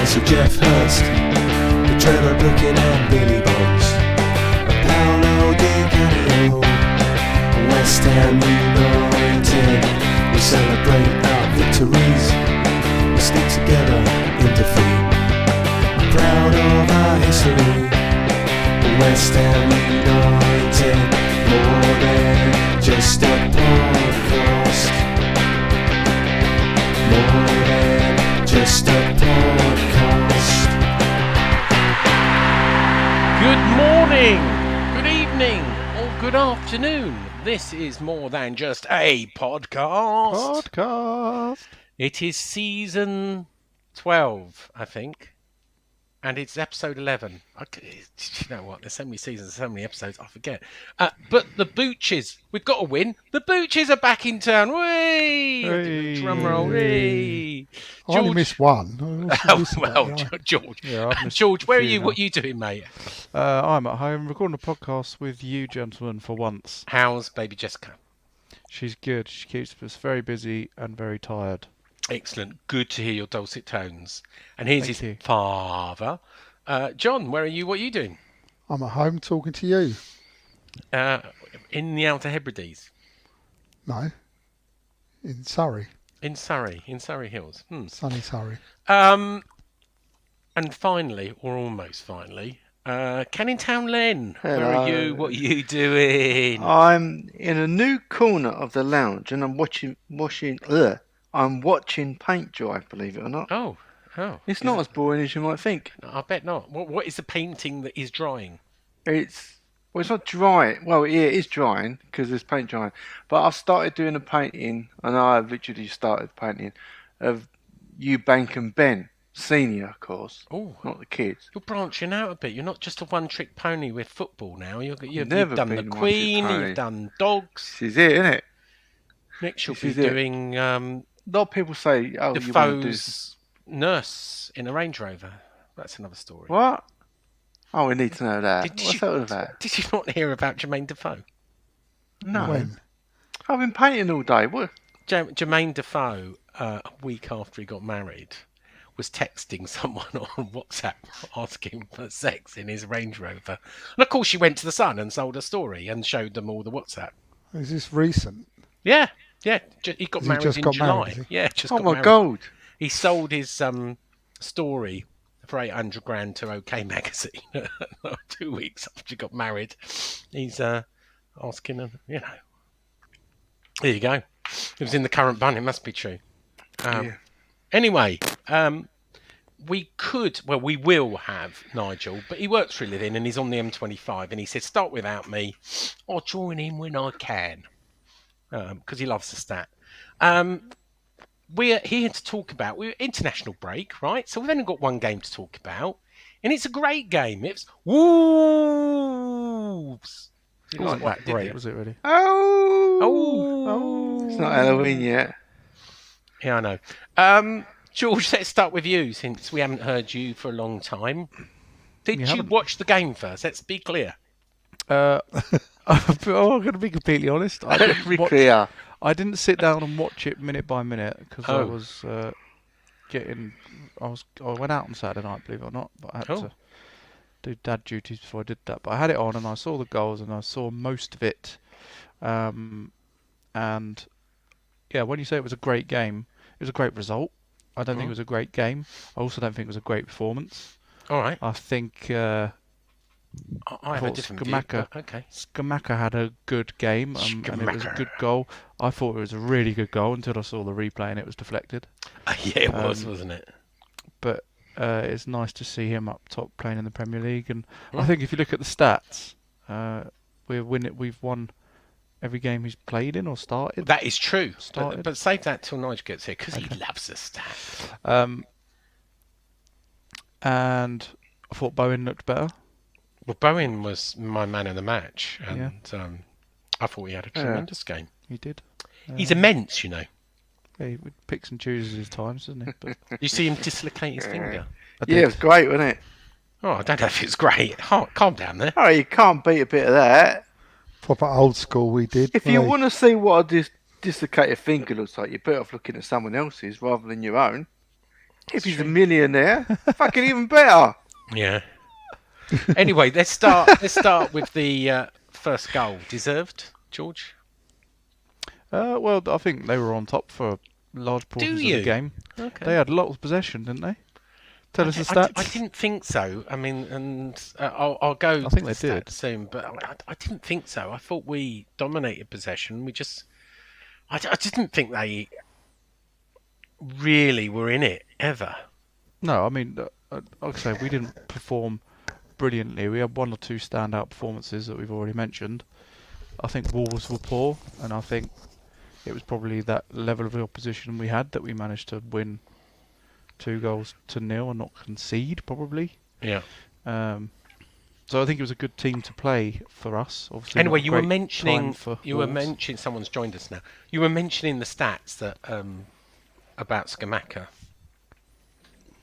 case of Jeff Hurst, the Trevor Brooking and Billy Bonds, and Paolo Di Canio, West Ham United. We celebrate our victories, we stick together in defeat. I'm proud of our history, West Ham United, more than just a podcast, more than just a podcast. Good morning, good evening, or good afternoon. This is more than just a podcast. It is season 12, I think. And it's episode 11. You know what? There's so many seasons, so many episodes, I forget. But the Booches, we've got a win. The Booches are back in town. Whee! Hey. Drum roll. Whee! I only missed one. George. Yeah, I've missed George, a where are few you? now. What are you doing, mate? I'm at home recording a podcast with you gentlemen for once. How's baby Jessica? She's good. She keeps us very busy and very tired. Excellent. Good to hear your dulcet tones. And here's Thank his you. father. John, where are you? What are you doing? I'm at home talking to you. In the Outer Hebrides. No, in Surrey, In Surrey Hills. sunny Surrey. And finally, or almost finally, Canning Town Len. Where are you? What are you doing? I'm in a new corner of the lounge and I'm watching paint dry, believe it or not. Oh. It's not as boring as you might think. I bet not. What is the painting that is drying? It's not dry. Well, yeah, it is drying because there's paint drying. But I've started doing a painting, and I've literally started painting of Eubank and Ben, senior, of course, not the kids. You're branching out a bit. You're not just a one-trick pony with football now. You've Never done the been a one-trick Queen. pony. You've done dogs. This is it, isn't it? Next, you'll This be is it. doing A lot of people say, "Oh, you want to do Defoe's nurse in a Range Rover." That's another story. what?" Oh, we need to know that. Did What's you- that all about? Did you not hear about Jermaine Defoe? No, When? I've been painting all day. What? Jermaine Defoe, a week after he got married, was texting someone on WhatsApp asking for sex in his Range Rover. And of course, she went to the Sun and sold a story and showed them all the WhatsApp. Is this recent? Yeah. He got Has he married just in got July. married, has he? Yeah, just Oh got my married. god! He sold his story for $800,000 to OK Magazine 2 weeks after he got married. He's asking them, There you go. It was in the Current Bun. It must be true. Yeah. Anyway, we will have Nigel, but he works for a living and he's on the M25 and he said, start without me. I'll join in when I can. Because he loves the stat. We're here to talk about, we're international break, right? So we've only got one game to talk about. And it's a great game. It's Wolves. It wasn't like that did great, you? was it really? Oh. It's not Halloween yet. Yeah, I know. George, let's start with you since we haven't heard you for a long time. Did you haven't. watch the game first? Let's be clear. I'm going to be completely honest. Very clear. I didn't sit down and watch it minute by minute because I Oh. was I went out on Saturday night, believe it or not, but I had Oh. to do dad duties before I did that. But I had it on and I saw the goals and I saw most of it. And yeah, when you say it was a great game, it was a great result. I don't think it was a great game. I also don't think it was a great performance. All right. I think I have a thought different view. Skamaka- but okay. Skamaka had a good game and it was a Skamaka. good goal. I thought it was a really good goal until I saw the replay and it was deflected. Yeah, it was, wasn't it? But it's nice to see him up top playing in the Premier League. And I think if you look at the stats, we've won every game he's played in or started. That is true. Started. But save that till Nigel gets here because he loves the stats. And I thought Bowen looked better. Well, Bowen was my man of the match, and Yeah. I thought he had a tremendous game. He did. He's immense, you know. Yeah, he picks and chooses his times, doesn't he? But You see him dislocate his finger. I Yeah, did. it was great, wasn't it? Oh, I don't know if it's great. Calm down there. Oh, you can't beat a bit of that. Proper old school we did. If you wasn't want to see what a dislocated finger looks like, you're better off looking at someone else's rather than your own. If he's a millionaire, fucking even better. Yeah. Anyway, let's start. Let's start with the first goal. Deserved, George. Well, I think they were on top for large portions of you? the game. Okay. They had a lot of possession, didn't they? Tell us the I stats. didn't think so. I mean, and I'll go. I think to they the did. stats soon, but I didn't think so. I thought we dominated possession. I didn't think they really were in it ever. No, I mean, like I say, we didn't perform brilliantly. We had one or two standout performances that we've already mentioned. I think Wolves were poor, and I think it was probably that level of opposition we had that we managed to win 2-0 and not concede, probably. Yeah. So I think it was a good team to play for us. Obviously, Anyway, not a you were great mentioning time for Wolves. someone's joined us now. You were mentioning the stats that about Skamaka.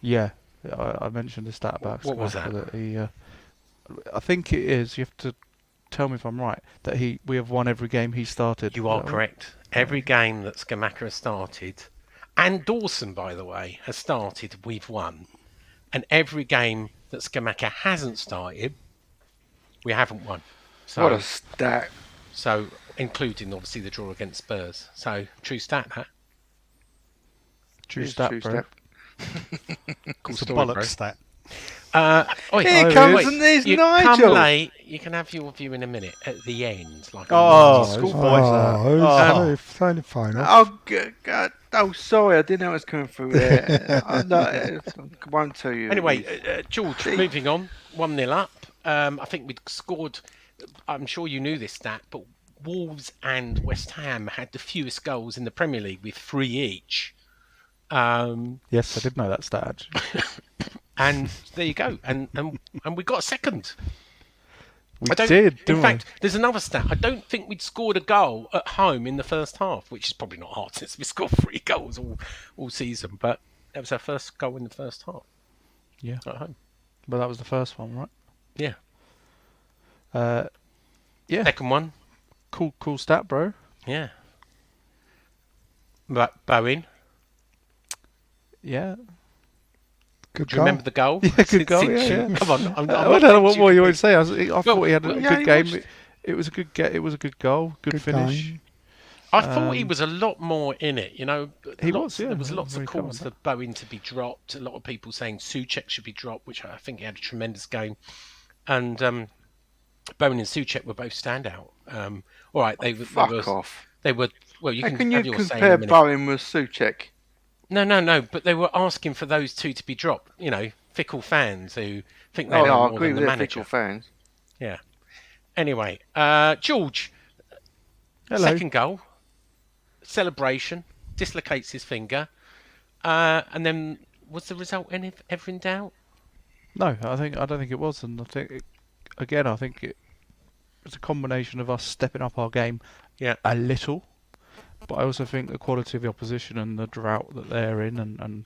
Yeah, I mentioned the stat about What was Skamaka that? he. I think it is. You have to tell me if I'm right. That we have won every game he started. You are correct. Every game that Skamaka has started, and Dawson, by the way, has started, we've won. And every game that Skamaka hasn't started, we haven't won. So, What a stat. So, including obviously the draw against Spurs. So, true stat, that. True It's stat, true bro. stat. Cool It's a story, bro. bollocks stat. Here comes and there's you Nigel. come late. You can have your view in a minute at the end, like a Oh, naughty schoolboy. Oh, turn the phone off. Oh, God. Oh, sorry, I didn't know it was coming through there. I won't tell you. Anyway, George, See? moving on, 1-0 up. I think we'd scored. I'm sure you knew this stat, but Wolves and West Ham had the fewest goals in the Premier League with 3 each. Yes, I did know that stat. Actually. And there you go. And we got a second. We I don't, did, in didn't fact, there's another stat. I don't think we'd scored a goal at home in the first half, which is probably not hard since we scored 3 goals all season. But that was our first goal in the first half. Yeah. At home. But that was the first one, right? Yeah. Yeah. Second one. Cool stat, bro. Yeah. But Bowen. Good Do you goal. remember the goal? Yeah, good goal, yeah. Come on. I'm I don't know what more you want to say. I thought he had a yeah, good game. watched- It was a good It was a good goal. Good finish. game. I thought he was a lot more in it. You know, He was, yeah. There was I lots of agree calls with for Bowen to be dropped. A lot of people saying Souček should be dropped, which I think he had a tremendous game. And Bowen and Souček were both standout. All right, Fuck off. They were. Well, you How can can have you your say in a compare minute. Bowen with Souček? No. But they were asking for those two to be dropped. You know, fickle fans who think they Oh, know I more agree than with the their manager. fickle fans. Yeah. Anyway, George. Hello. Second goal. Celebration. Dislocates his finger. And then was the result ever in doubt? No, I don't think it was, and I think it was a combination of us stepping up our game Yeah. a little, but I also think the quality of the opposition and the drought that they're in and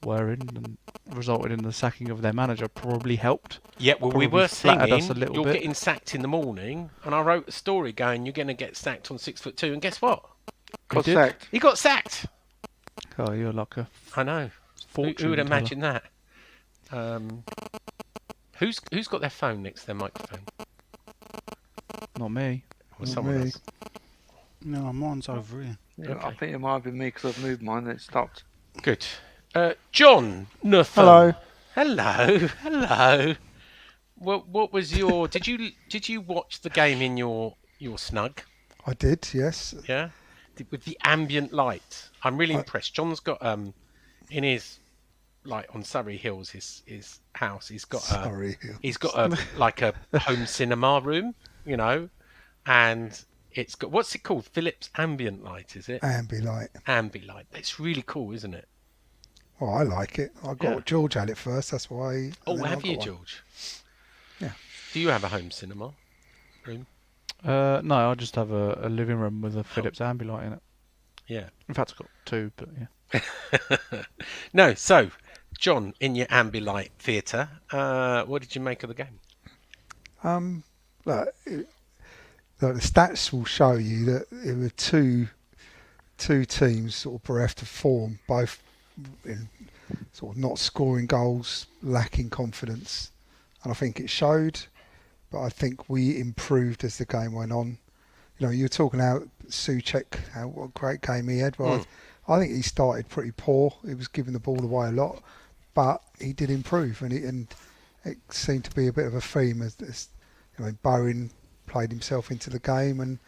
were in and resulted in the sacking of their manager probably helped. Yeah, well, we Probably were flattered us singing, a little you're bit. getting sacked in the morning, and I wrote a story going, you're going to get sacked on 6'2", and guess what? Got did. sacked. He got sacked. Oh, you're like a I know. fortune Who would teller. imagine that? Who's got their phone next to their microphone? Not me. Or Not someone me. else? No, mine's over here. Okay. I think it might have been me because I've moved mine and it stopped. Good. John Nutham. Hello. What was your? Did you watch the game in your snug? I did, yes. Yeah. With the ambient light, I'm really impressed. John's got in his on Surrey Hills, his house. He's got Sorry. he's got a home cinema room, you know, and it's got what's it called? Philips ambient light, is it? Ambilight. Ambilight. It's really cool, isn't it? Well, I like it. George had it first, that's why. Oh, then I have got you, one. George? Yeah. Do you have a home cinema room? No, I just have a living room with a Philips Ambilight in it. Yeah. In fact, I've got 2, but yeah. No, so John, in your Ambilight theatre, what did you make of the game? Look, the stats will show you that it were two teams sort of bereft of form, both in sort of not scoring goals, lacking confidence, and I think it showed. But I think we improved as the game went on. You know, you're talking about Souček, what a great game he had. Well, I think he started pretty poor. He was giving the ball away a lot, but he did improve, and it seemed to be a bit of a theme as you know, Bowen played himself into the game, and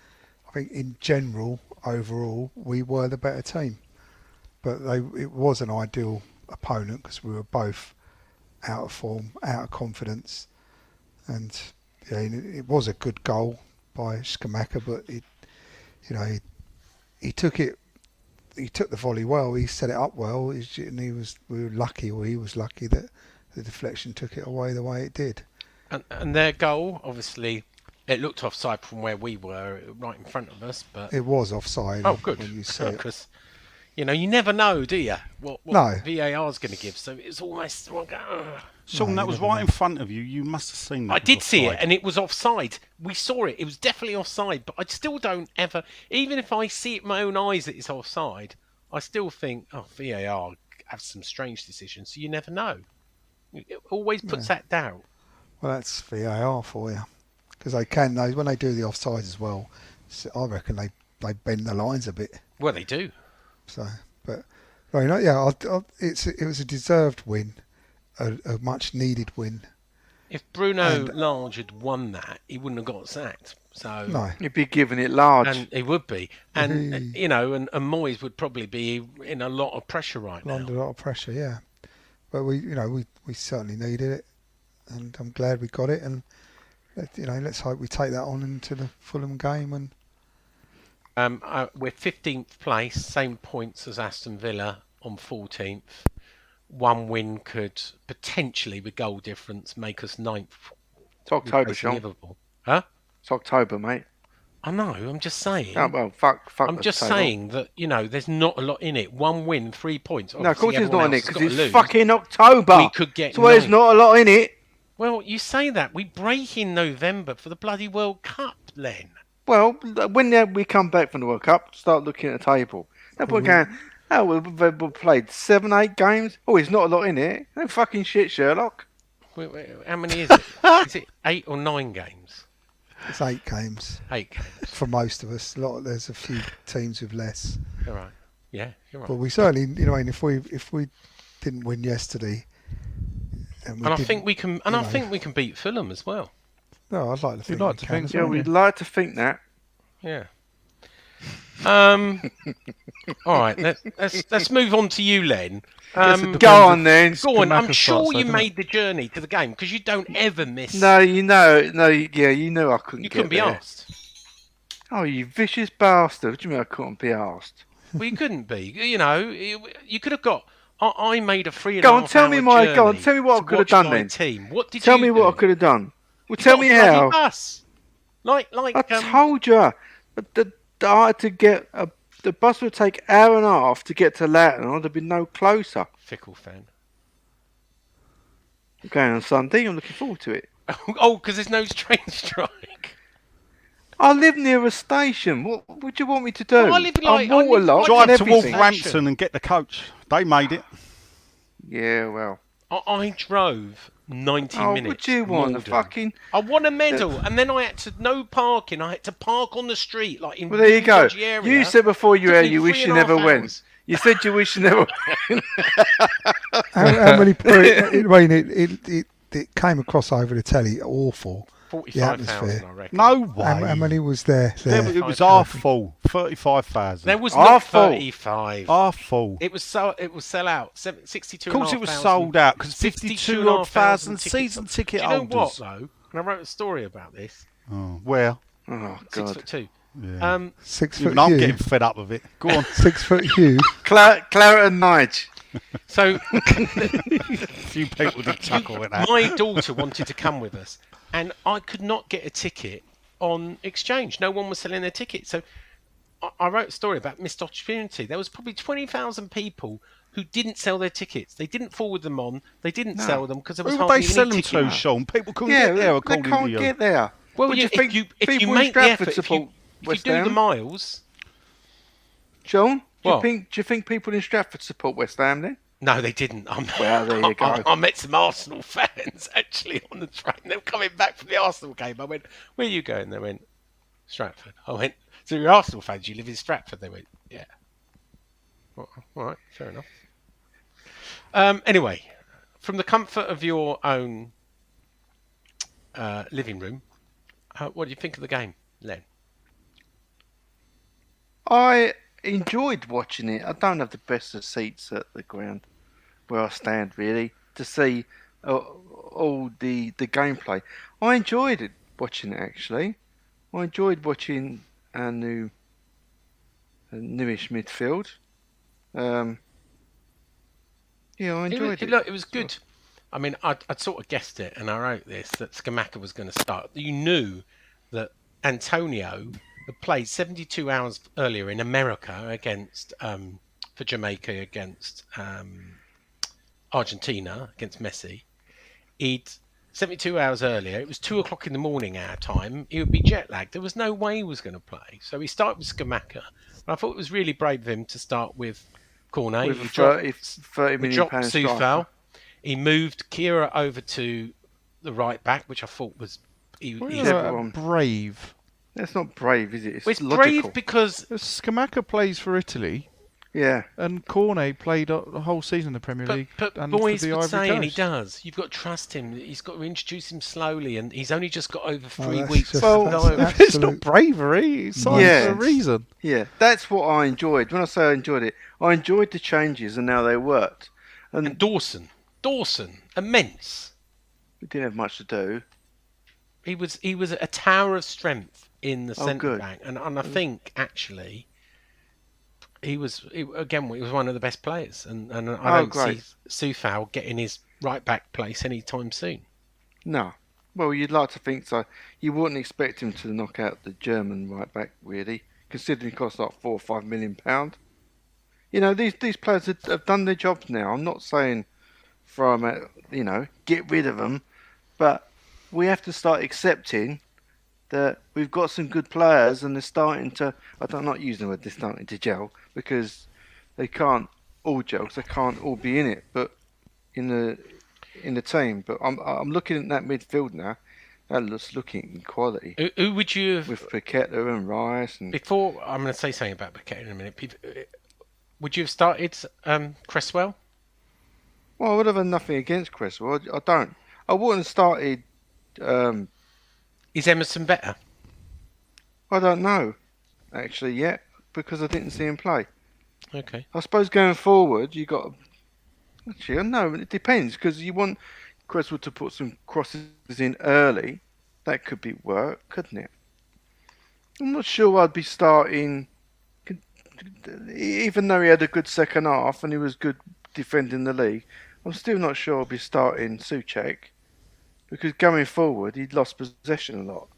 I think in general, overall, we were the better team. But it was an ideal opponent because we were both out of form, out of confidence, and yeah, it was a good goal by Skamaka, but he took it. He took the volley well. He set it up well, and we were lucky, or he was lucky that the deflection took it away the way it did. And their goal, obviously, it looked offside from where we were, right in front of us. But It was offside. oh, good, When you see it. because you know you never know, do you? What No. VAR is going to give? So it's almost. Sean, No, that you was never right know. in front of you. You must have seen that. I was did see it, offside. and it was offside. We saw it. It was definitely offside. But I still don't ever, even if I see it with my own eyes that it's offside, I still think, oh, VAR have some strange decisions. So you never know. It always puts that doubt. Well, that's VAR for you, because when they do the offside as well. I reckon they bend the lines a bit. Well, they do. So, but well, you know, yeah, it was a deserved win, a much needed win. If Bruno And- Lage had won that, he wouldn't have got sacked. So No, You'd be giving it large. and he would be, and He- you know, and Moyes would probably be in a lot of pressure right now. under a lot of pressure, yeah. But we certainly needed it, and I'm glad we got it. And let's hope we take that on into the Fulham game. And We're 15th place, same points as Aston Villa on 14th. One win could potentially, with goal difference, make us 9th. It's October, replacing Sean. Liverpool. Huh? It's October, mate. I know. I'm just saying. Oh, well, fuck. I'm the just table. saying that there's not a lot in it. One win, 3 points. No, of course Obviously, it's not in everyone it else has because got it's to lose. fucking October. We could get So there's 9. not a lot in it. Well, you say that. We break in November for the bloody World Cup, Len. Well, when we come back from the World Cup, start looking at the table. No point going, oh, we've played 7, 8 games. Oh, there's not a lot in it. No fucking shit, Sherlock. Wait, how many is it? Is it 8 or 9 games? it's 8 games 8 games. for most of us. There's a few teams with less, You're right. Yeah, you're right. but we certainly, if we didn't win yesterday, and I think we can. And I think we can beat Fulham as well. No, I'd like to think. like we to can think as so. Yeah, well. we'd like to think that. Yeah. All right. Let's move on to you, Len. Go on then. Go on. I'm Skamaka sure starts, you doesn't made the journey to the game because you don't ever miss. No, you know I couldn't you get couldn't be there. asked. Oh, you vicious bastard. What do you mean I couldn't be asked? Well, you couldn't be. You could have got. I made a 3.5 Go on, tell me hour go on, journey tell me what I to could have watch done my then. Team. What did Tell you me do? what I could have done. Well, You tell got me a bloody how. Bus. Like. I told you. I had to get the bus would take 1.5 hours to get to Loughton. I'd have been no closer. Fickle fan. I'm going on Sunday. I'm looking forward to it. Oh, because there's no train strike. I live near a station. What would you want me to do? Well, I live like- I'm I live waterlogged like- and Drive to everything. Wolverhampton and get the coach. They made it. Yeah, well. I drove 90 Oh, minutes. what do you want? A Malden. fucking. I won a medal, and then I had to no parking. I had to park on the street, like in Well, there you really go. dodgy area. You said before you Took were me you wish you 3.5 never went. hours. You said you wish you never went. How many? It came across over the telly awful. 45,000, atmosphere. I reckon. No way. How many was there? It was half full. 35,000. There was Half not full. 35. half full. It was sell out. 62. Of course, it was sold out because 52 odd thousand season ticket Do you know holders. what though? And I wrote a story about this. Oh, where? Oh, 6'2". Yeah. 6 foot Even I'm Hugh. getting fed up with it. Go on. 6 foot Hugh. Clara and Nigel. So A few people did chuckle at that. my daughter wanted to come with us, and I could not get a ticket on exchange. No one was selling their tickets. So I wrote a story about missed opportunity. There was probably 20,000 people who didn't sell their tickets. They didn't forward them on. They didn't sell them because there was Who would hardly they sell any them ticket. to, Sean? People couldn't Yeah, get there, they according can't to you. get there. Well, What do yeah, you think if you people make in the Stratford effort, support if you West do Ham? the miles, Sean, do What? you think people in Stratford support West Ham then? No, they didn't. Well, there you go. I met some Arsenal fans actually on the train. They were coming back from the Arsenal game. I went, "Where are you going?" They went, "Stratford." I went, "So you're Arsenal fans? You live in Stratford?" They went, "Yeah." Well, all right, fair enough. Anyway, from the comfort of your own living room, what do you think of the game, Len? I enjoyed watching it. I don't have the best of seats at the ground where I stand, really, to see all the gameplay. I enjoyed it watching it, actually. I enjoyed watching our newish midfield. Yeah, I enjoyed it. Look, it was good. I mean, I'd sort of guessed it, and I wrote this, that Skamaka was going to start. You knew that Antonio had played 72 hours earlier in America against, for Jamaica against Argentina, against Messi. 72 hours earlier, it was 2 o'clock in the morning our time, he would be jet lagged. There was no way he was going to play. So he started with Skamaka. I thought it was really brave of him to start with Cornet. With He a dropped 30 million dropped pound Soufal. striker. He moved Kira over to the right back, which I thought was he's everyone. Brave. That's not brave, is it? It's well, it's logical. brave because Skamaka plays for Italy, Yeah. and Cornet played the whole season in the Premier League but and boys for the would Ivory say, Coast. and he does. You've got to trust him. He's got to introduce him slowly, and he's only just got over Oh, 3 that's weeks. just- Well, that's It's not absolute- bravery. It's science Yeah. for a reason. Yeah, that's what I enjoyed. When I say I enjoyed it, I enjoyed the changes and how they worked. And Dawson, immense. We didn't have much to do. He was a tower of strength in the centre good. back, and I think actually he was one of the best players, and I don't great. see Soufal getting his right back place anytime soon. No. Well, you'd like to think so. You wouldn't expect him to knock out the German right back, really, considering it costs like £4 or £5 million. You know, these players have done their jobs now. I'm not saying throw them out, get rid of them, but we have to start accepting that we've got some good players and they're starting to. I'm not using the word they're starting to gel because they can't all gel, 'cause they can't all be in it, but in the team. But I'm looking at that midfield now. That looks looking quality Who would you have, with Paqueta and Rice and before? I'm going to say something about Paqueta in a minute. Would you have started Cresswell? well, I would have had nothing against Cresswell. I don't. I wouldn't have started. Is Emerson better? I don't know actually yet because I didn't see him play. Okay. I suppose going forward, you got. Actually, I don't know. It depends because you want Cresswell to put some crosses in early. That could be work, couldn't it? I'm not sure I'd be starting, even though he had a good second half and he was good defending the league. I'm still not sure I'll be starting Souček because going forward, he'd lost possession a lot.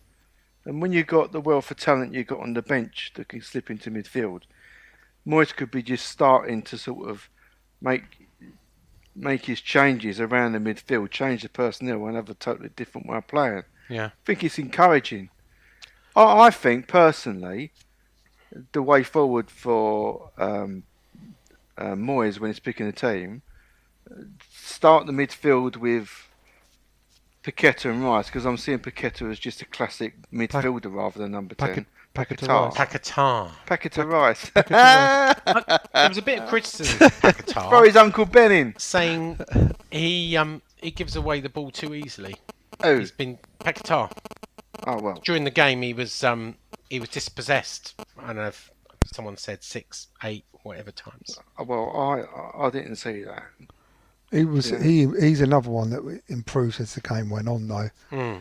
And when you got the wealth of talent you got on the bench that can slip into midfield, Moyes could be just starting to sort of make his changes around the midfield, change the personnel and have a totally different way of playing. Yeah. I think it's encouraging. I think personally, the way forward for Moyes when he's picking a team, start the midfield with Paqueta and Rice because I'm seeing Paqueta as just a classic midfielder rather than number 10. Paqueta Rice. Paquetá. Rice. There was a bit of criticism of Throw Paquetá his Uncle Ben in. saying he gives away the ball too easily. Oh, He's been Paquetá. oh well. During the game, he was dispossessed. I don't know if someone said 6, 8, whatever times. Well, I didn't see that. He was Yeah. he's another one that improved as the game went on though. Hmm.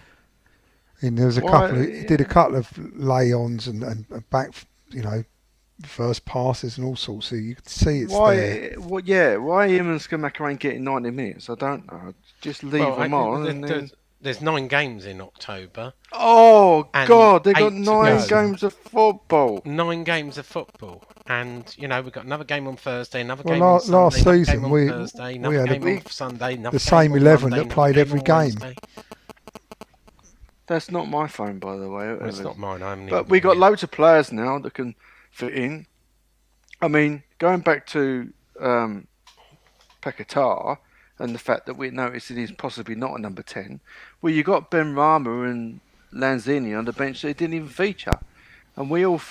And there was a Well, couple. He did a couple of lay-ons and back, first passes and all sorts. So you could see it's there. Why him and Skamaka ain't getting 90 minutes? I don't know. Just leave Well, them on. And then... there's 9 games in October. Oh, and God, they got 8 to 9 go. games of football. 9 games of football, and we've got another game on Thursday, another Well, game on Sunday, last another season game on we- Thursday, we another had a game big- on Sunday, another the game same on 11 Monday, that another played game every on game. Wednesday. That's not my phone, by the way. Well, it's not mine. I haven't But even we got got loads of players now that can fit in. I mean, going back to Paquetá and the fact that we noticed that he's possibly not a number 10. Well, you got Ben Rama and Lanzini on the bench that didn't even feature. And we all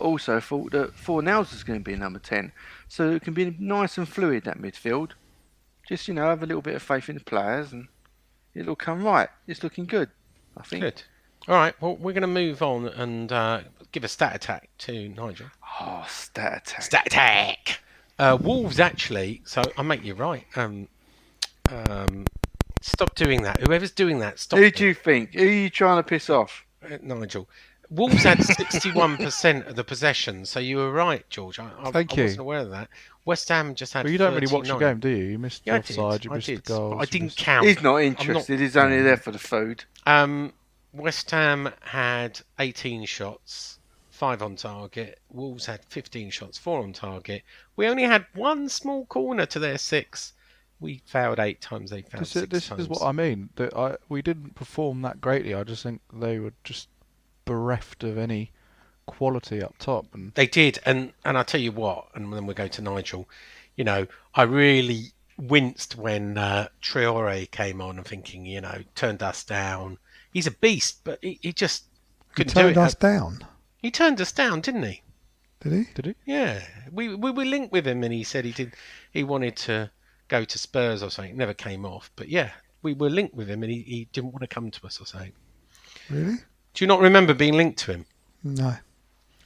also thought that Fornals was going to be number 10. So it can be nice and fluid, that midfield. Just, have a little bit of faith in the players and it'll come right. It's looking good, I think. Good. All right, well, we're going to move on and give a stat attack to Nigel. Oh, stat attack. Stat attack! Wolves, actually, so I make you right. Stop doing that. Whoever's doing that, stop Who it. do you think? Who are you trying to piss off? Nigel. Wolves had 61% of the possession, so you were right, George. I Thank you. wasn't aware of that. West Ham just had But you don't really watch the 39. game, do you? You missed the Yeah, offside, you I missed did. the goals. But I you didn't missed- count. He's not interested. He's only there for the food. West Ham had 18 shots, 5 on target. Wolves had 15 shots, 4 on target. We only had one small corner to their 6. We fouled 8 times. They fouled 6 This times. is what I mean. That we didn't perform that greatly. I just think they were just bereft of any quality up top. And They did, and I tell you what, and then we go to Nigel. I really winced when Traore came on and thinking, turned us down. He's a beast, but he just He couldn't do it. turned us down, He turned us down, didn't he? did he? did he? Yeah, we were linked with him, and he said he wanted to go to Spurs or something. It never came off, but yeah, we were linked with him, and he didn't want to come to us or something. Really? Do you not remember being linked to him? No.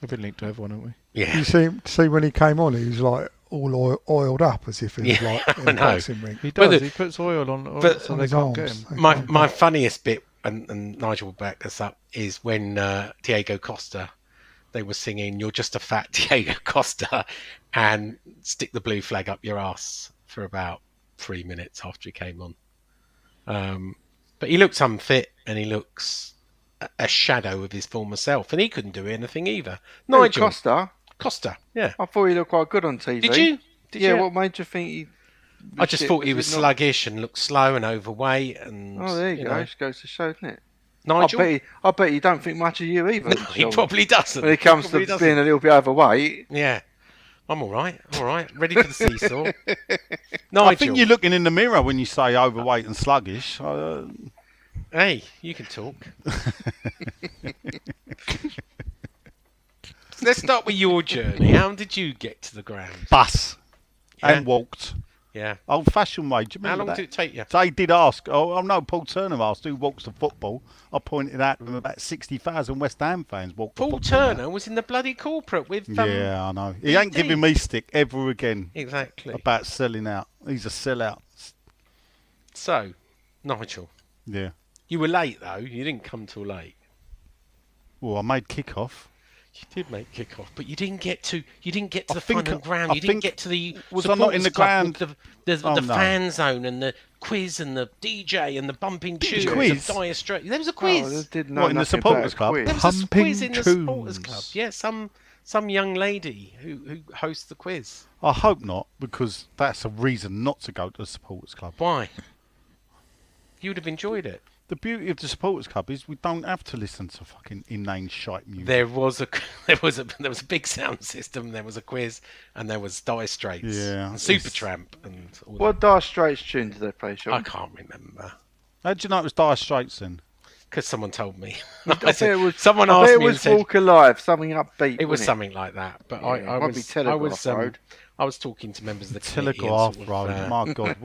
We've been linked to everyone, haven't we? Yeah. You see when he came on, he was like all oiled up as if he was Yeah, like in I a know. boxing ring. He does. But He puts oil on, but- so On they his can't get arms. him. My funniest bit, and Nigel will back this up, is when Diego Costa, they were singing "You're just a fat Diego Costa," and stick the blue flag up your ass for about 3 minutes after he came on. But he looks unfit, and he looks a shadow of his former self, and he couldn't do anything either. Nigel Costa? yeah. I thought he looked quite good on TV. Did you? Yeah, what made you think he... I just thought he was sluggish and looked slow and overweight, and Oh, there you go. know. It goes to show, doesn't it? Nigel, I bet he don't think much of you either. no, he Sean. probably doesn't. When it comes to Probably doesn't. being a little bit overweight. Yeah. I'm all right. Ready for the seesaw. I think Nigel, you're looking in the mirror when you say overweight and sluggish. hey, you can talk. Let's start with your journey. How did you get to the ground? Bus Yeah. and walked. Yeah. Old-fashioned way. Do you How remember long that? did it take you? They did ask. Oh no, Paul Turner asked who walks to football. I pointed out to him about 60,000 West Ham fans walk to Paul football. Turner was in the bloody corporate with Yeah, I know. He ain't BT. giving me stick ever again Exactly. about selling out. He's a sellout. So, Nigel, Yeah. you were late though. You didn't come till late. Well, I made kick-off. You did make kick-off, but you didn't get to I the think- final ground. I You didn't think- get to the was I not in the supporters club ground? with the Oh, no. fan zone and the quiz and the DJ and the bumping tunes quiz? of Dire Straits. There was a Oh, quiz. they didn't know What, in the nothing supporters about club? quiz. There was a Pumping quiz in the supporters tunes. club. Yeah, some young lady who hosts the quiz. I hope not, because that's a reason not to go to the supporters club. Why? You would have enjoyed it. The beauty of the supporters club is we don't have to listen to fucking inane shite music. There was a big sound system. There was a quiz, and there was Dire Straits, Yeah, and it's- Supertramp, and all What Dire Straits tune did they play, that. Sean? I can't remember How do you know it was Dire Straits then? because someone told me. I bet it was, someone I bet asked it me and was said Walk Alive, something upbeat. it was wasn't something like that. But Yeah, I it might be was Telegraph Road. I was talking to members of the committee. and Telegraph sort of, Road. My God,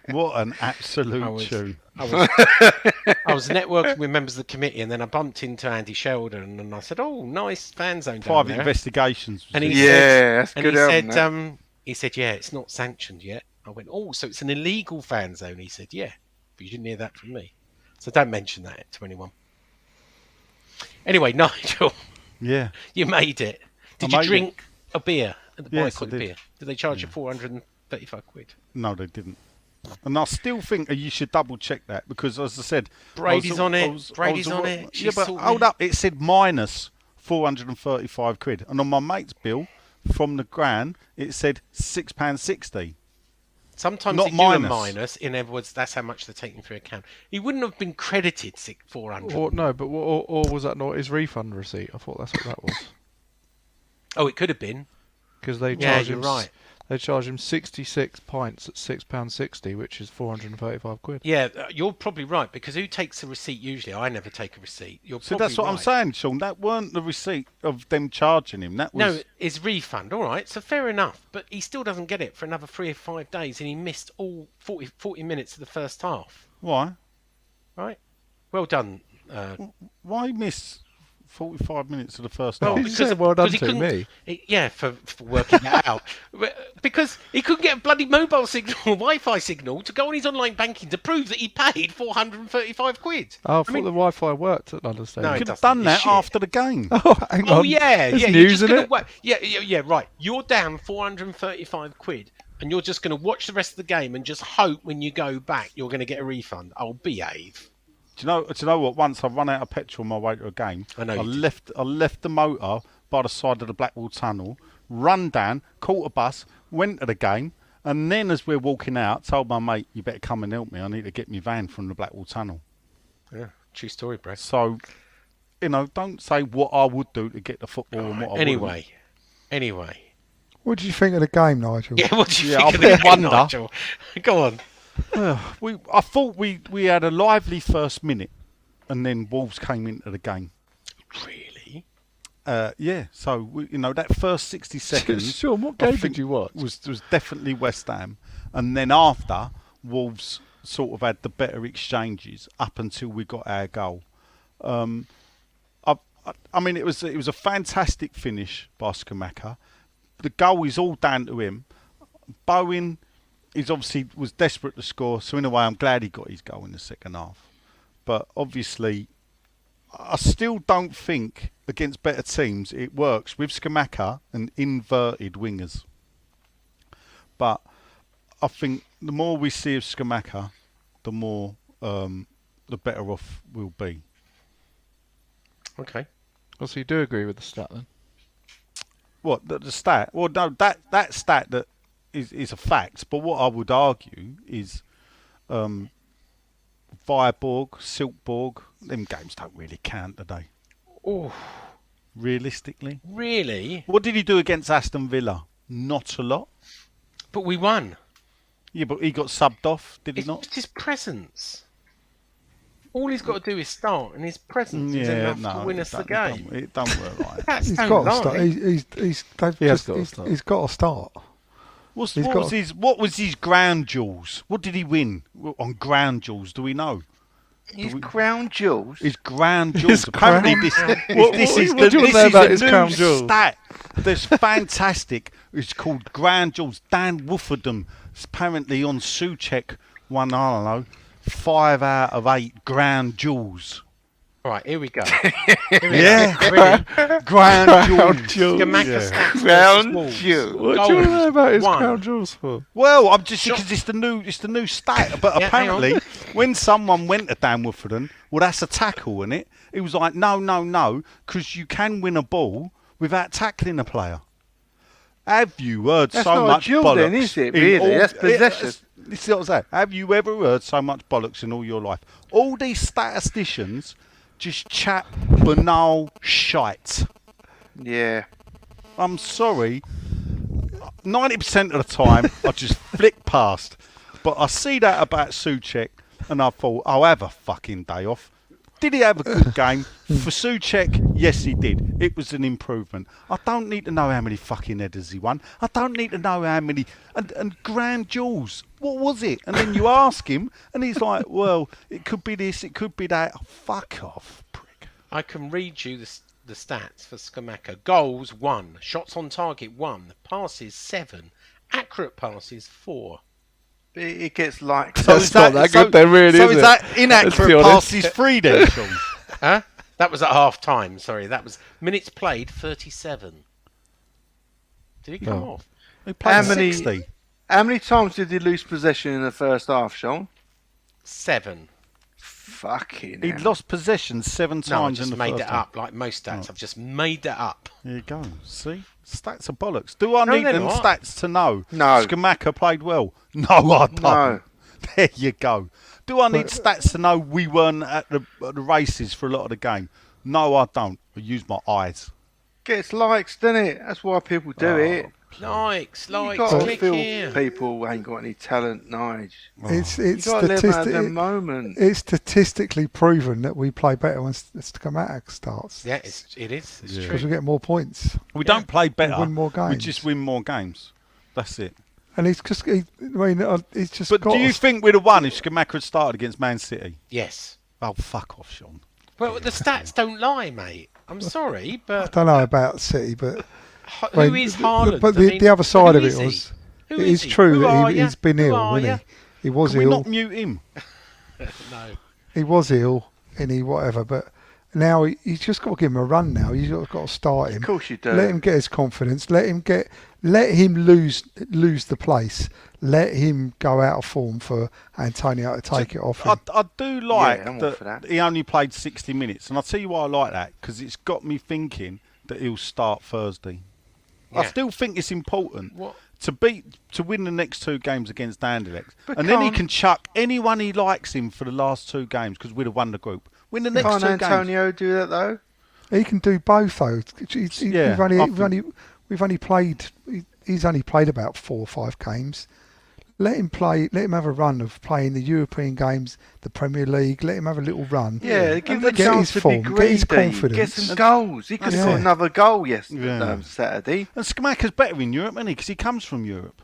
what an absolute I was- tune. I was networking with members of the committee, and then I bumped into Andy Sheldon, and I said, "Oh, nice fan zone down Private there." investigations. And was he it? Yeah, that's And good he album, said, that. he said, "Yeah, it's not sanctioned yet." I went, "Oh, so it's an illegal fan zone?" He said, "Yeah, but you didn't hear that from me, so don't mention that to anyone." Anyway, Nigel, Yeah. you made it. Did I you made drink a beer at the Yes, I boycott did. beer? Did they charge you 435 quid? No, they didn't. And I still think you should double check that because, as I said, Brady's on it. Brady's on it. Yeah, She's but sorting hold it. up. It said minus 435 quid, and on my mate's bill from the grand, it said £6.60. Sometimes Not they do a minus. minus. In other words, that's how much they're taking for account. He wouldn't have been credited 400. Or no, but or was that not his refund receipt? I thought that's what that was. Oh, it could have been. Because they Yeah, charge you're him. right. They charge him 66 pints at £6.60, which is 435 quid. Yeah, you're probably right, because who takes a receipt usually? I never take a receipt. You're So probably that's what I'm right. saying, Sean. That weren't the receipt of them charging him. That was No, it's refund. All right, so fair enough. But he still doesn't get it for another 3 or 5 days, and he missed all 40 minutes of the first half. why? Right? Well done. Why miss 45 minutes of the first Well, half? Did you say well done he to couldn't- me? Yeah, for working that out. Because he couldn't get a bloody mobile signal, Wi-Fi signal, to go on his online banking to prove that he paid 435 quid. Oh, I thought the Wi-Fi worked at London No, Stadium. it Could have doesn't. done that It's shit. after the game. Oh, hang Oh on. yeah, There's yeah. news You're just in gonna it. yeah. Right. You're down 435 quid, and you're just going to watch the rest of the game and just hope when you go back you're going to get a refund. I'll behave. Do you know what? Once I run out of petrol on my way to a game, I know you did. left the motor by the side of the Blackwall Tunnel, run down, caught a bus, went to the game, and then as we're walking out, told my mate, "You better come and help me. I need to get my van from the Blackwall Tunnel." Yeah, true story, Brett. So, don't say what I would do to get the football and what I wouldn't. Anyway. What did you think of the game, Nigel? Yeah, what do you Yeah, think I of the game, wonder. Nigel? Go on. I thought we had a lively first minute, and then Wolves came into the game. Really? Yeah, so that first 60 seconds. Sean, what I game think did you watch? Was definitely West Ham, and then after Wolves sort of had the better exchanges up until we got our goal. I mean, it was a fantastic finish by Skamaka. The goal is all down to him. Bowen, he's obviously was desperate to score, so in a way, I'm glad he got his goal in the second half. But obviously, I still don't think against better teams it works with Skamaka and inverted wingers. But I think the more we see of Skamaka, the more the better off we'll be. Okay. Oh, so you do agree with the stat then? What the stat? Well, no, that stat that is a fact. But what I would argue is, Viborg, Silkeborg, them games don't really count today. Oh, Realistically, really? what did he do against Aston Villa? Not a lot. But we won. Yeah, but he got subbed off, did he It's not? just his presence. All he's got to do is start, and his presence is enough to win us the game. It don't work like that. That's He's don't got to lie. start. He has got to start. He's got to start. What was his ground jewels? What did he win on ground jewels? Do we know? His crown jewels. His ground jewels. Apparently, this is what do you want to know about his crown new jewels? stat. That's fantastic. It's called ground jewels. Dan Woofordham is apparently on Souček won, I don't know, 5 out of 8 ground jewels. Right, here we go. Yeah, Ready? ground jewels. Skamaka Yeah. stats versus Crown Wolves. jewels. What do you want to know about his One. crown jewels for? Well, I'm just because it's the new stat. But Yeah, hang on. apparently, when someone went to Dan Woofordham, well, that's a tackle, isn't it? He was like, no, because you can win a ball without tackling a player. Have you heard That's so not a much duel bollocks? then, is it, in really? That's possession. This is what I'm saying. Have you ever heard so much bollocks in all your life? All these statisticians just chat banal shite. Yeah. I'm sorry. 90% of the time, I just flick past. But I see that about Souček, and I thought, I'll have a fucking day off. Did he have a good game? For Souček, yes, he did. It was an improvement. I don't need to know how many fucking headers he won. I don't need to know how many. And grand jewels, what was it? And then you ask him, and he's like, well, it could be this, it could be that. Oh, fuck off, prick. I can read you the stats for Skamaka. Goals 1, shots on target 1, passes 7, accurate passes 4. It gets like. So That's not that good then, really, So is is it? that Let's be inaccurate honest. passes free then, Sean? Huh? That was at half time. Sorry, that was minutes played 37. Did he come Oh. off? He played How many- 60. How many times did he lose possession in the first half, Sean? 7. Fucking He'd hell. lost possession 7 No, I times in just the made first that half. up. Like most stats, Oh. I've just made that up. There you go. See? Stats are bollocks. Do I No, need they're them not. stats to know? No. Skamaka played well. No, I don't. No. There you go. Do I need stats to know we weren't at the races for a lot of the game? No, I don't. I use my eyes. Gets likes, doesn't it? That's why people do it. Likes, You got to click feel here. people ain't got any talent, Nige. It's You got to live out the statistic. moment. It's statistically proven that we play better when Schematic starts. Yeah, it is. It's Yeah. true. Because we get more points. We don't play better. win more We games. just win more games. That's it. And he's just, he's just. But got do you us- think we'd have won if Skamaka had started against Man City? Yes. Oh, fuck off, Sean. Well, the stats don't lie, mate. I'm sorry, I but don't know about City, but who is Haaland? But I mean, the other side who of it is he? was, Who it is is he? true Who are that ya? he's been Who ill, are hasn't ya? he? He was Can we ill. not mute him? No. He was ill, and he whatever. But now he's just got to give him a run. Now you've got to start him. Of course you do. Let him get his confidence. Let him lose the place. Let him go out of form for Antonio to take it off him. I do like I'm all for that. he only played 60 minutes. And I'll tell you why I like that, because it's got me thinking that he'll start Thursday. I Yeah. still think it's important What? to win the next two games against Anderlecht. But And then he can't- can chuck anyone he likes in for the last two games, because we'd have won the group. Win the next Can't two games. Antonio do that though? He can do both though. Yeah, We've only played. He's only played about 4 or 5 games. Let him play. Let him have a run of playing the European games, the Premier League. Let him have a little run. Yeah, give him a get chance his to form, be get his greedy, confidence. get some goals. He could have Yeah. got another goal yesterday, Yeah. Saturday. And Skamaka's better in Europe, isn't he? Because he comes from Europe.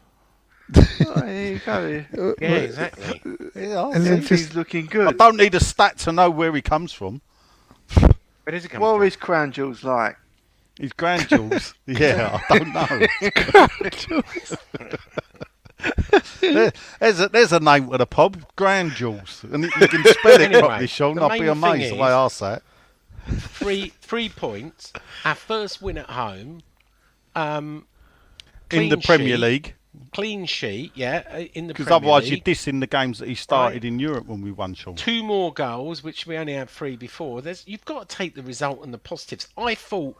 Oh, there you go. Yeah, exactly. Yeah, And then He's looking I good. don't need a stat to know where he comes from. Where does it come What from? are his crown jewels like? His grand jewels. Yeah, I don't know. There's a name for the pub, Grand Jewels, and you can spell it Anyway, properly, Sean. the I'll be main amazed thing the way is- I say it. 3 points. Our first win at home. In Clean the Premier sheet. League, Clean sheet, yeah, in the because Premier otherwise League. you're dissing the games that he started Right. in Europe when we won, Sean. 2 more goals, which we only had 3 before. You've got to take the result and the positives. I thought,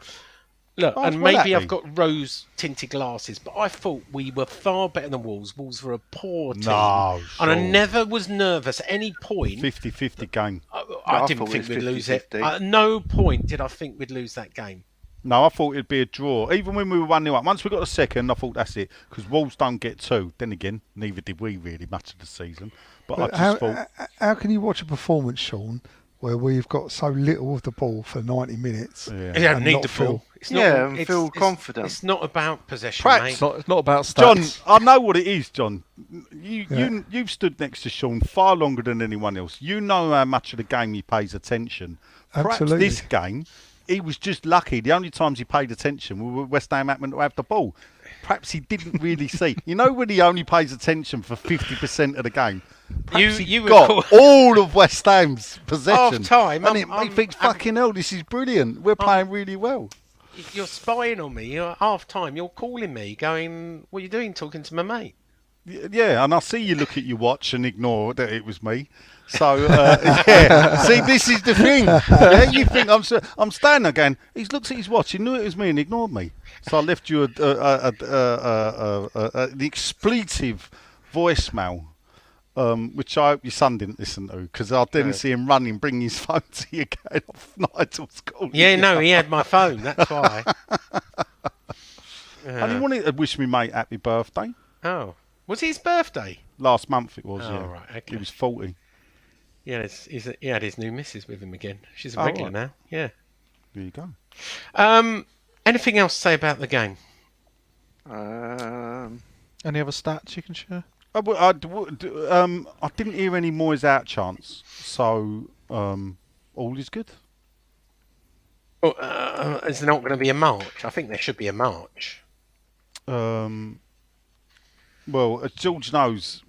look, Oh, and well, maybe that I've be. got rose-tinted glasses, but I thought we were far better than Wolves. Wolves were a poor team. No, And I Sean. never was nervous at any point. 50-50 game. I I didn't thought it think was we'd lose it. 50-50. At no point did I think we'd lose that game. No, I thought it'd be a draw. Even when we were 1-0 up. Once we got a second, I thought that's it. Because Wolves don't get 2. Then again, neither did we really much of the season. But I But just thought... how can you watch a performance, Sean, where we've got so little of the ball for 90 minutes? Yeah. You don't And need not the feel- ball. It's Yeah, and it's- feel it's- confident. It's not about possession, Perhaps mate. It's not about John, stats. I know what it is, John. Yeah. You've stood next to Sean far longer than anyone else. You know how much of the game he pays attention. Perhaps Absolutely. this game, he was just lucky. The only times he paid attention were West Ham happened to have the ball. Perhaps he didn't really see. You know when he only pays attention for 50% of the game? Perhaps he You were got caught- all of West Ham's possession. Half-time, And I'm- he thinks, fucking hell, this is brilliant. We're playing really well. You're spying on me. You're half time. You're calling me, going, "What are you doing? Talking to my mate?" Yeah, and I see you look at your watch and ignore that it was me. So, yeah. See, this is the thing. Yeah, you think I'm standing there going, he's looked at his watch, he knew it was me and ignored me. So I left you an expletive voicemail, which I hope your son didn't listen to, because I didn't see him running, bringing his phone to you, going off Nigel's call. Yeah, no, he had my phone. That's why. And he wanted to wish me mate happy birthday. Oh, was it his birthday? Last month it was, Oh, yeah. right, okay. He was 40. Yeah, he had his new missus with him again. She's a Oh, regular right. now. Yeah. There you go. Anything else to say about the game? Any other stats you can share? I didn't hear any Moyes out chants, so all is good. Well, is there not going to be a march? I think there should be a march. Well, as George knows,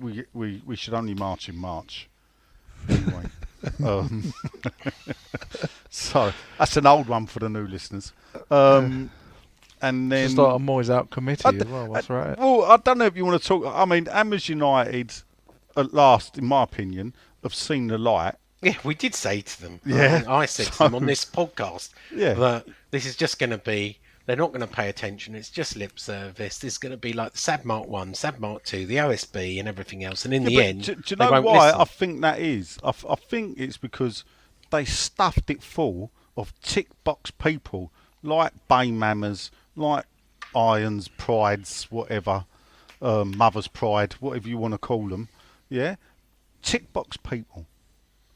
we should only march in March. Anyway, so that's an old one for the new listeners. And then Just like a Moyes out committee as well. That's right. Well, I don't know if you want to talk. I mean, Hammers United, at last, in my opinion, have seen the light. Yeah, we did say to them. Yeah. I said to them on this podcast Yeah. that this is just going to be. They're not going to pay attention. It's just lip service. This is going to be like the SAD Mark 1, SAD Mark 2, the OSB and everything else. And in the but end, do you they know won't why listen. I think that is? I think it's because they stuffed it full of tick box people like Baymammers, like irons, prides, whatever, mother's pride, whatever you want to call them. Yeah, tick box people,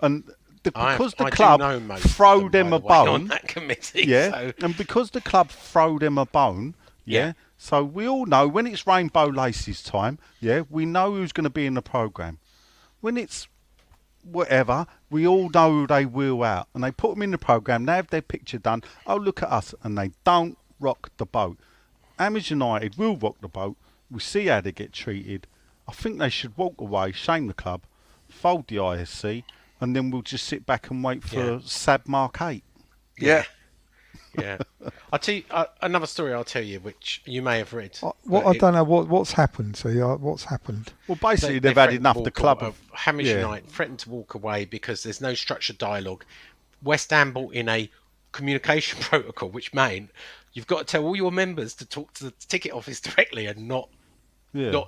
and because the I do club know most of throw them, them by a the way, on bone. that committee. Yeah, So. and because the club throw them a bone, Yeah. so we all know when it's rainbow laces time, we know who's going to be in the programme. When it's whatever, we all know who they wheel out, and they put them in the programme, they have their picture done, oh look at us, and they don't rock the boat. Amers United will rock the boat, we see how they get treated. I think they should walk away, shame the club, fold the ISC, and then we'll just sit back and wait for SAB Mark 8. Yeah. Yeah, I'll tell you another story. I'll tell you, which you may have read. What I don't know what's happened. So what's happened? Well, basically They they've had threatened enough. to The walk club away. Hamish United threatened to walk away because there's no structured dialogue. West Ham brought in a communication protocol, which meant you've got to tell all your members to talk to the ticket office directly and not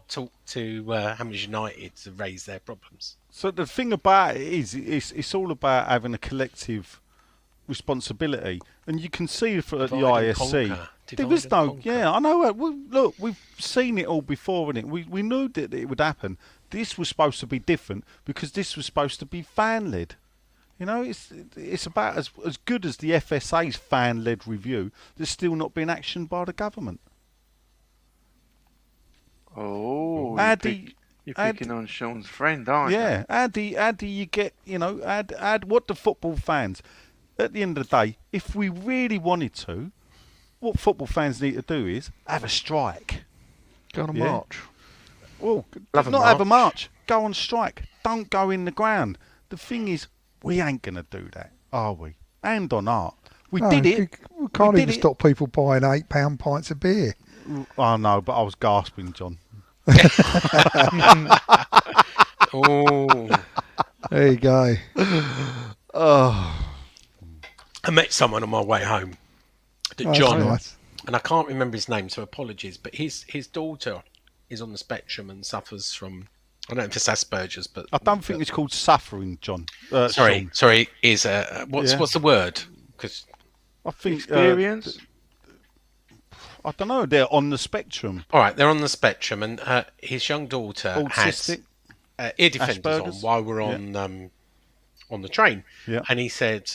talk to Hamish United to raise their problems. So the thing about it is, it's all about having a collective responsibility, and you can see for at the ISC there was no. Yeah, I know. Look, we've seen it all before, innit? We knew that it would happen. This was supposed to be different because this was supposed to be fan led. You know, it's about as good as the FSA's fan led review that's still not been actioned by the government. Oh, Addy, you're picking on Sean's friend, aren't you? Yeah, how do you get, add what the football fans, at the end of the day, if we really wanted to, what football fans need to do is have a strike. Go on a march. Well, Have a not have a march. march, go on strike. Don't go in the ground. The thing is, we ain't going to do that, are we? Hand on heart. We did it. We can't We even did it. stop people buying £8 pints of beer. Oh, no, but I was gasping, John. Oh, There you go. I met someone on my way home that That's John, nice. and I can't remember his name, so apologies. But his daughter is on the spectrum and suffers from, I don't know if it's Asperger's, but I don't think it's called suffering, John. sorry, Sean. is what's the word? Because I think Experience? I don't know. They're on the spectrum. all right, they're on the spectrum, and his young daughter Autistic. has ear defenders Asperger's. on while we're on the train, Yeah. and he said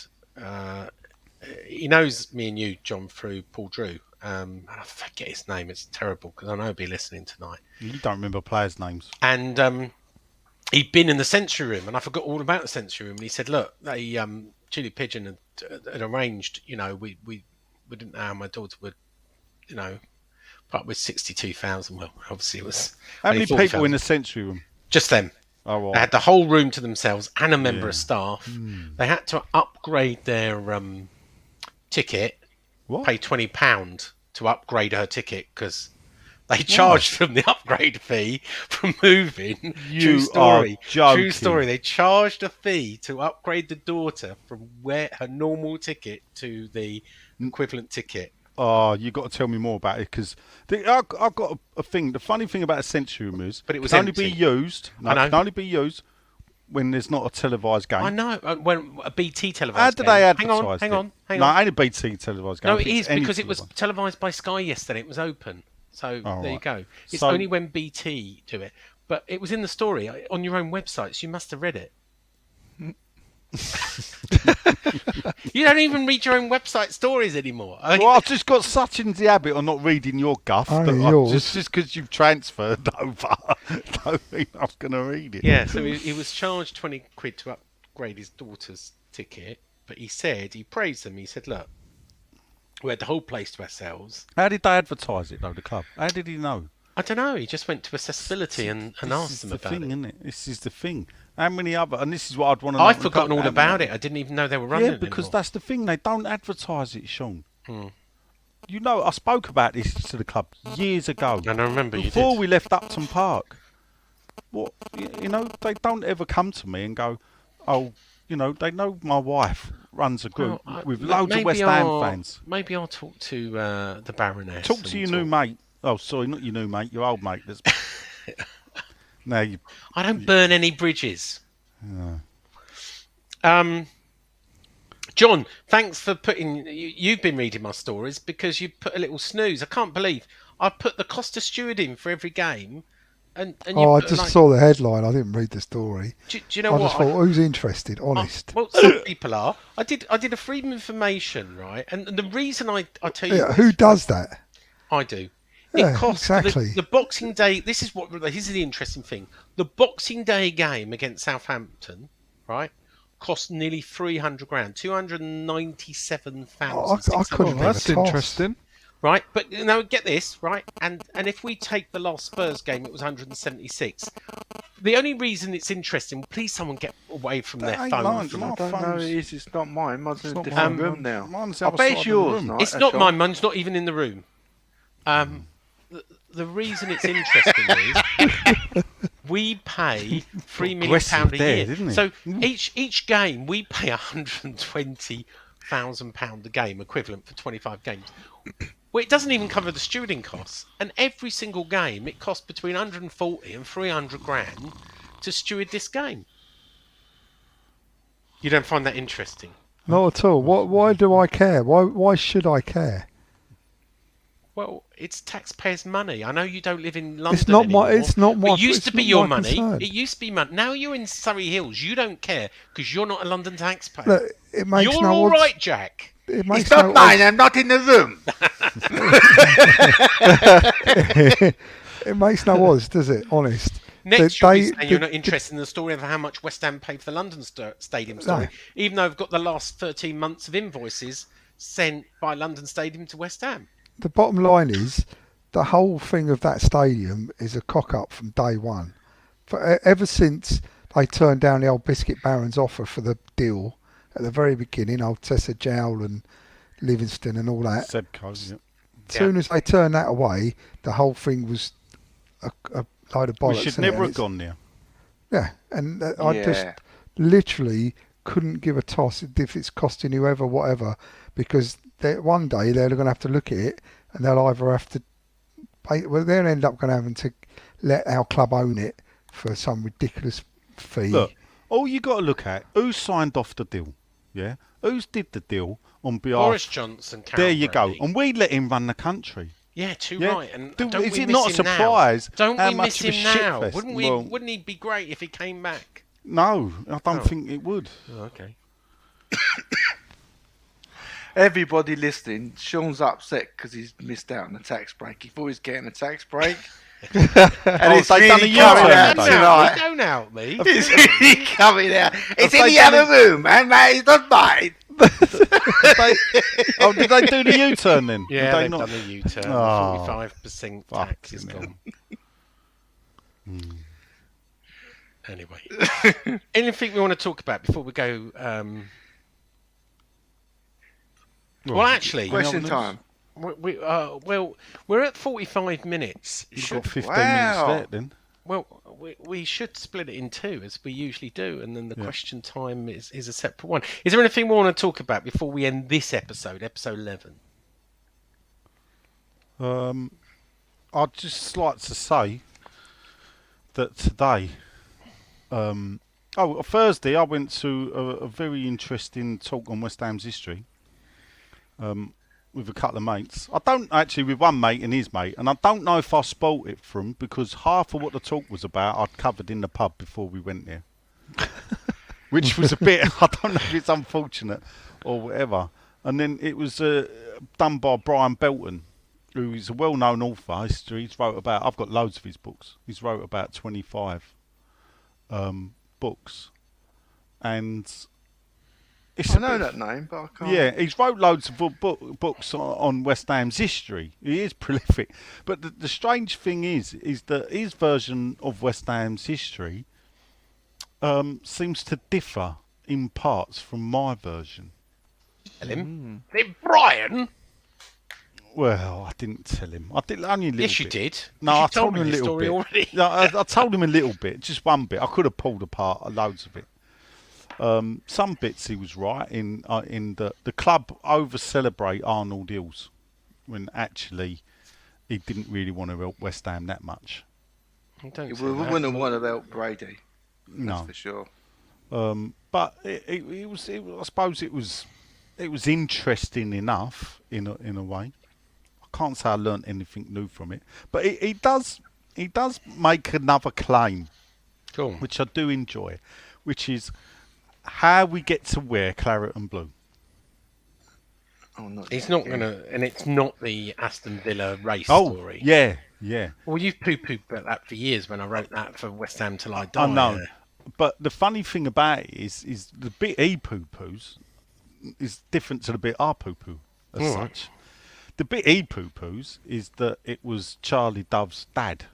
he knows me and you, John, through Paul Drew. I forget his name. It's terrible because I know he'll be listening tonight. You don't remember players' names. And he'd been in the sensory room, and I forgot all about the sensory room. And he said, "Look, they Julie Pigeon had arranged. You know, we didn't know how my daughter would, you know, put up with 62,000. Well, obviously it was How only many 40,000. people in the sensory room? Just them. Oh, right. They had the whole room to themselves and a member Yeah. of staff. They had to upgrade their ticket, What? pay £20 to upgrade her ticket because they charged them the upgrade fee for moving. You True story. are joking. True story. They charged a fee to upgrade the daughter from where her normal ticket to the equivalent ticket. Oh, you got to tell me more about it because I've got a thing. The funny thing about a sensory room is, But it was can only be empty. used. No, I know. it can only be used when there's not a televised game. I know. When a BT televised How did game. they Hang advertise on. it? Hang No, on. ain't a BT televised game. No, I it think is it's any because it was televised. televised by Sky yesterday. It was open. So Oh, there you right. go. It's So- only when BT do it. But it was in the story on your own websites. You must have read it. You don't even read your own website stories anymore. I mean, Well, I've just got such in the habit of not reading your guff. Only that yours. just because you've transferred over, don't mean I was going to read it. yeah, so he was charged 20 quid to upgrade his daughter's ticket. But he said, he praised them. He said, look, we had the whole place to ourselves. How did they advertise it, though, the club? How did he know? I don't know. He just went to accessibility and asked them the about thing, it. isn't it? This is the thing. How many other... And this is what I'd want to know. I've forgotten all about it. I didn't even know they were running Yeah, it because anymore. that's the thing. They don't advertise it, Sean. You know, I spoke about this to the club years ago. And I remember you Before did. we left Upton Park. What, you know, they don't ever come to me and go, oh, you know, they know my wife runs a group Well, with loads of maybe West Ham I'll- fans. Maybe I'll talk to the Baroness. Talk to and your new mate. Oh, sorry, not your new mate, your old mate. That's... now you... I don't burn any bridges. John, thanks for putting. You've been reading my stories because you put a little snooze. I can't believe I put the cost of stewarding for every game, and you Oh, I put just like. saw the headline. I didn't read the story. Do you know I what? just thought, who's interested? Honest. Well, some people are. I did a freedom of information, right? And the reason I tell you Yeah, this, who does that? I do. It Yeah, costs exactly. the Boxing Day. This is the interesting thing. The Boxing Day game against Southampton, right, cost nearly 300 grand, I couldn't Oh, give a that's toss. interesting. right? But get this, right? And if we take the last Spurs game, it was 176. The only reason it's interesting, please someone get away from That their ain't phone. mine. From My I don't know. phone's- It's not mine. Mine's in a not different mine. room now. Mine's the I other bet side it's of the yours, room. right? It's not mine. Mine's not even in the room. The reason it's interesting is we pay £3 million aggressive a there, year. didn't he? So each game we pay £120,000 a game, equivalent for 25 games. Well, it doesn't even cover the stewarding costs, and every single game it costs between 140 and 300 grand to steward this game. You don't find that interesting? Not at all. Why do I care? Why should I care? Well, it's taxpayers' money. I know you don't live in London It's not anymore. my. It's not my. It used it's to be not your my money. concern. It used to be money. Now you're in Surrey Hills. You don't care because you're not a London taxpayer. Look, it makes You're no all odds. right, Jack. It makes It's not no mine. I'm not in the room. It makes no odds, does it? Honest. Next, They- you'll be they- saying you're not interested in the story of how much West Ham paid for the London Stadium story, No. even though I've got the last 13 months of invoices sent by London Stadium to West Ham. The bottom line is, the whole thing of that stadium is a cock up from day one. Ever since they turned down the old Biscuit Barons offer for the deal at the very beginning, old Tessa Jowl and Livingston and all that. Sebco, yeah. As soon as they turned that away, the whole thing was a load of bollocks. We should innit? never And have it's- gone there. Yeah, and I just Yeah. literally couldn't give a toss if it's costing whoever whatever, because one day they're going to have to look at it and they'll either have to pay, well, they'll end up going to having to let our club own it for some ridiculous fee. Look, all you got to look at who signed off the deal. Yeah, who's did the deal on behalf. Boris Johnson. Carol There you go, Bradley. and we let him run the country. Yeah, too Yeah. right. And Do- don't is we it miss not a him now? surprise Don't how we much miss of a him now? shitfest? Wouldn't we? Well- Wouldn't he be great if he came back? No, I don't Oh. think it would. Oh, okay. Everybody listening, Sean's upset because he's missed out on the tax break. He thought he was getting a tax break. And it's they've done really a U-turn coming out today. tonight. Don't out me. It's really coming out. It's in they the done other room, and mate, it's not mine. Did they do the U-turn then? Yeah, Did they they've not? done a U-turn. Oh, 45% tax is fucking gone. Anyway, anything we want to talk about before we go? Well, actually, Question news? time. we're at 45 minutes. You've Should, got 15 Wow. minutes there then. well, we should split it in two as we usually do, and then the Yeah. question time is a separate one. Is there anything we want to talk about before we end this episode 11? I'd just like to say that today, Thursday, I went to a very interesting talk on West Ham's history with a couple of mates. With one mate and his mate, and I don't know if I spoilt it for him because half of what the talk was about I'd covered in the pub before we went there. Which was a bit, I don't know if it's unfortunate or whatever. And then it was done by Brian Belton, who is a well-known author. He's wrote about, I've got loads of his books. He's wrote about 25 books. And it's I know that name, but I can't. yeah, he's wrote loads of books on West Ham's history. He is prolific. But the strange thing is that his version of West Ham's history seems to differ in parts from my version. Tell him. Then Brian. Well, I didn't tell him. I did only a little Yes, you bit. did. No, You I told me him a the little story bit. already. No, I told him a little bit, just one bit. I could have pulled apart loads of it. Some bits he was right in the club over celebrate Arnold Hills when actually he didn't really want to help West Ham that much. Don't We say wouldn't that. have wanted to help Brady. That's No, for sure. but it was I suppose it was it was interesting enough in a way. I can't say I learnt anything new from it, but he does make another claim, Cool. which I do enjoy, which is how we get to wear claret and blue. Oh, not He's that not again. gonna, and it's not the Aston Villa race Oh, story. yeah, yeah. Well, you've poo-pooed about that for years when I wrote that for West Ham Till I Die. I know. But the funny thing about it is the bit he poo-poos is different to the bit I poo-poo as All right. such. The bit he poo-poos is that it was Charlie Dove's dad.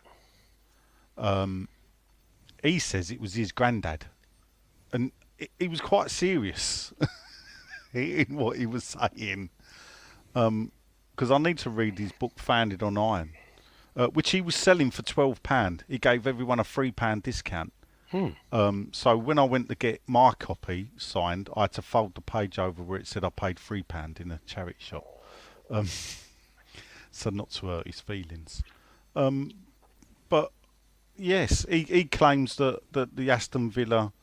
He says it was his granddad. And he was quite serious in what he was saying. Because I need to read his book, Founded on Iron, which he was selling for £12. He gave everyone a £3 discount. So when I went to get my copy signed, I had to fold the page over where it said I paid £3 in a charity shop. So not to hurt his feelings. But yes, he claims that the Aston Villa,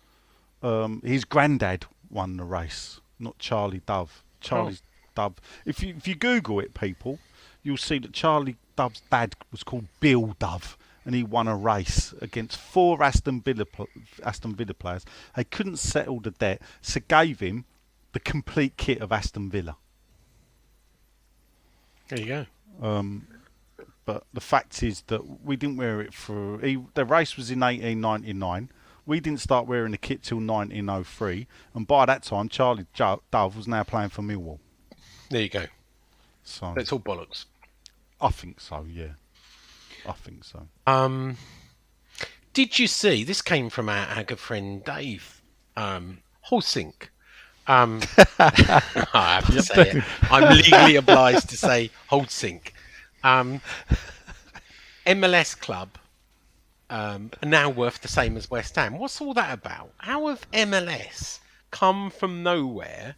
his granddad won the race, not Charlie Dove. Charlie Dove. If you Google it, people, you'll see that Charlie Dove's dad was called Bill Dove, and he won a race against 4 Aston Villa players. They couldn't settle the debt, so gave him the complete kit of Aston Villa. There you go. But the fact is that we didn't wear it for... the race was in 1899. We didn't start wearing the kit till 1903. And by that time, Charlie Dove was now playing for Millwall. There you go. So That's all bollocks. I think so, yeah. I think so. Did you see, this came from our good friend Dave Holsink. I have to say it. I'm legally obliged to say Holsink. MLS club are now worth the same as West Ham. What's all that about? How have MLS come from nowhere?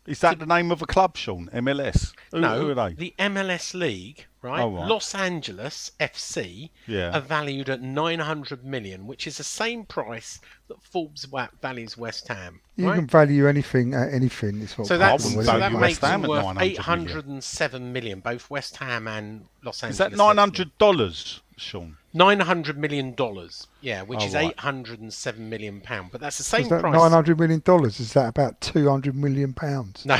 Is that the name of a club, Sean? MLS? Who are they? The MLS League, right? Oh, right. Los Angeles FC Yeah. are valued at 900 million, which is the same price that Forbes values West Ham. You right? can value anything at anything. It's what So people that's, wouldn't so will, that value makes West Ham them at worth 900 807 million, both West Ham and Los Angeles. Is that FC. $900, Sean? $900 million, yeah, which Oh, is right. 807 million pound. But that's the Is same that price. $900 million? Is that about £200 million? No,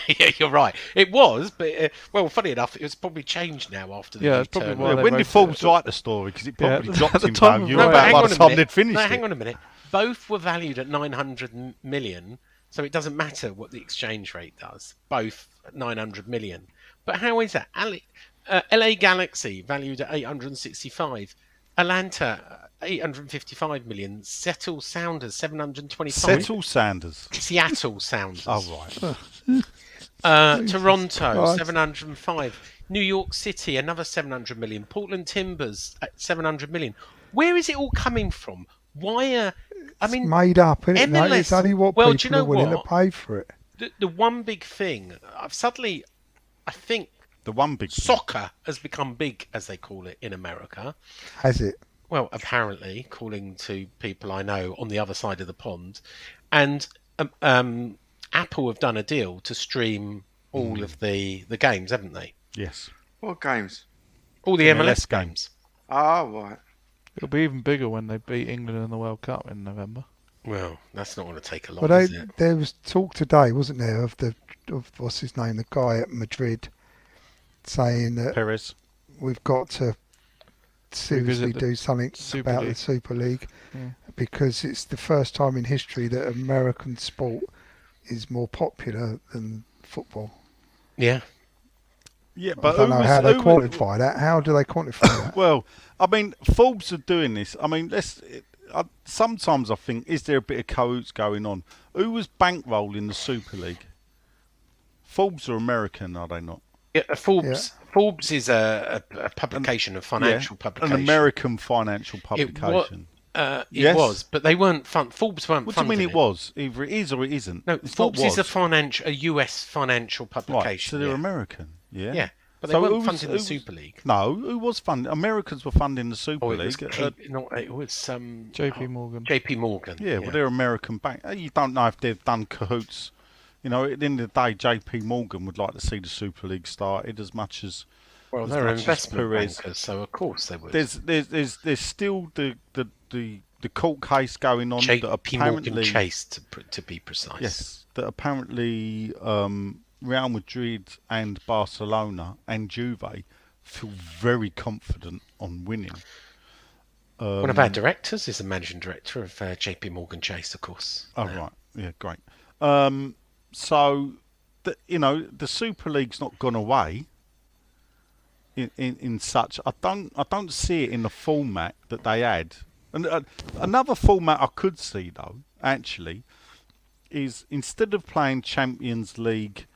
yeah, you're right. It was, but well, funny enough, it's probably changed now after the Yeah, new it's probably turn. why they When did wrote Forbes it. write the story? Because it probably Yeah, dropped at the in time of value writing about it. by the time they'd finished No, it. hang on a minute. Both were valued at 900 million, so it doesn't matter what the exchange rate does. Both at 900 million. But how is that? LA Galaxy valued at 865. Atlanta 855 million. Seattle Sounders 725. Settle Sanders. Seattle Sounders. Oh, right. Toronto Christ. 705. New York City another 700 million. Portland Timbers at 700 million. Where is it all coming from? Why are It's made up, isn't it? No, MLS it's only what well, do people you know are willing what? to pay for it. The one big thing? I think The one big thing. soccer has become big, as they call it in America. Has it? Well, apparently, according to people I know on the other side of the pond, and Apple have done a deal to stream all of the games, haven't they? Yes. What games? All the MLS MLS games. Oh, right. It'll be even bigger when they beat England in the World Cup in November. Well, that's not going to take a lot, Well, is it? there was talk today, wasn't there, of what's his name, the guy at Madrid, saying that Perez. we've got to seriously Revisit the do something Super about the League. Super League Yeah. because it's the first time in history that American sport is more popular than football. Yeah. Yeah, I but don't know how they who- quantify that. How do they quantify that? Well, I mean, Forbes are doing this. I mean, sometimes I think, is there a bit of cahoots going on? Who was bankrolling the Super League? Forbes are American, are they not? Yeah, Forbes is a publication, a financial publication. An American financial publication. It Yes. was, but they weren't Forbes weren't What do you funding mean it was? Either it is or it isn't. No, It's Forbes not is was. a US financial Right, publication. so they're yeah. American. Yeah. Yeah, but they So weren't who was- funding who the was- Super League. No, who was funding? Americans were funding the Super Oh, it was League. it was JP Morgan. JP Morgan. Yeah, well, they're American bank. You don't know if they've done cahoots You know, at the end of the day, JP Morgan would like to see the Super League started as much as Well, as they're much as investment Perez. bankers, so of course they would. There's still the court case going on that JP Morgan apparently Chase, to be precise. yes, that apparently Real Madrid and Barcelona and Juve feel very confident on winning. One of our directors is the managing director of JP Morgan Chase, of course. Oh right, yeah, great. So the Super League's not gone away. In such, I don't see it in the format that they had. And another format I could see though, actually, is instead of playing Champions League,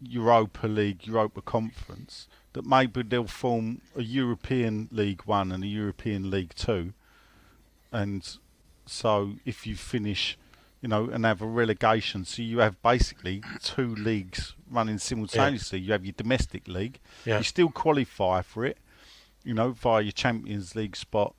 Europa League, Europa Conference, that maybe they'll form a European League 1 and a European League 2. And so if you finish, and have a relegation, so you have basically 2 leagues running simultaneously. You have your domestic league. Yeah. You still qualify for it, via your Champions League spot.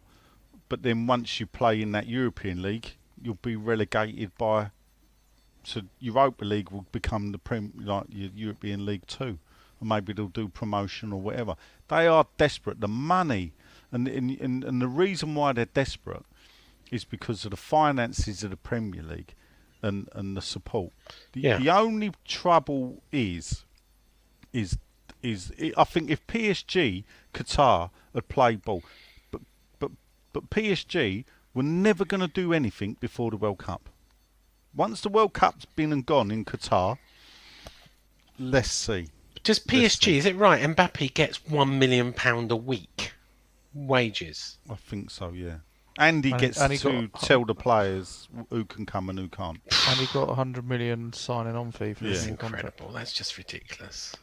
But then once you play in that European League, you'll be relegated so Europa League will become your European League 2, or maybe they'll do promotion or whatever. They are desperate. The money and the reason why they're desperate is because of the finances of the Premier League and the support. The only trouble is I think if PSG Qatar had played ball, but PSG were never going to do anything before the World Cup. Once the World Cup's been and gone in Qatar, let's see. Does PSG, is it right, Mbappe gets £1 million a week wages? I think so, yeah. And he gets to tell the players who can come and who can't. And he got 100 million signing on fee for his new contract. Incredible. That's just ridiculous.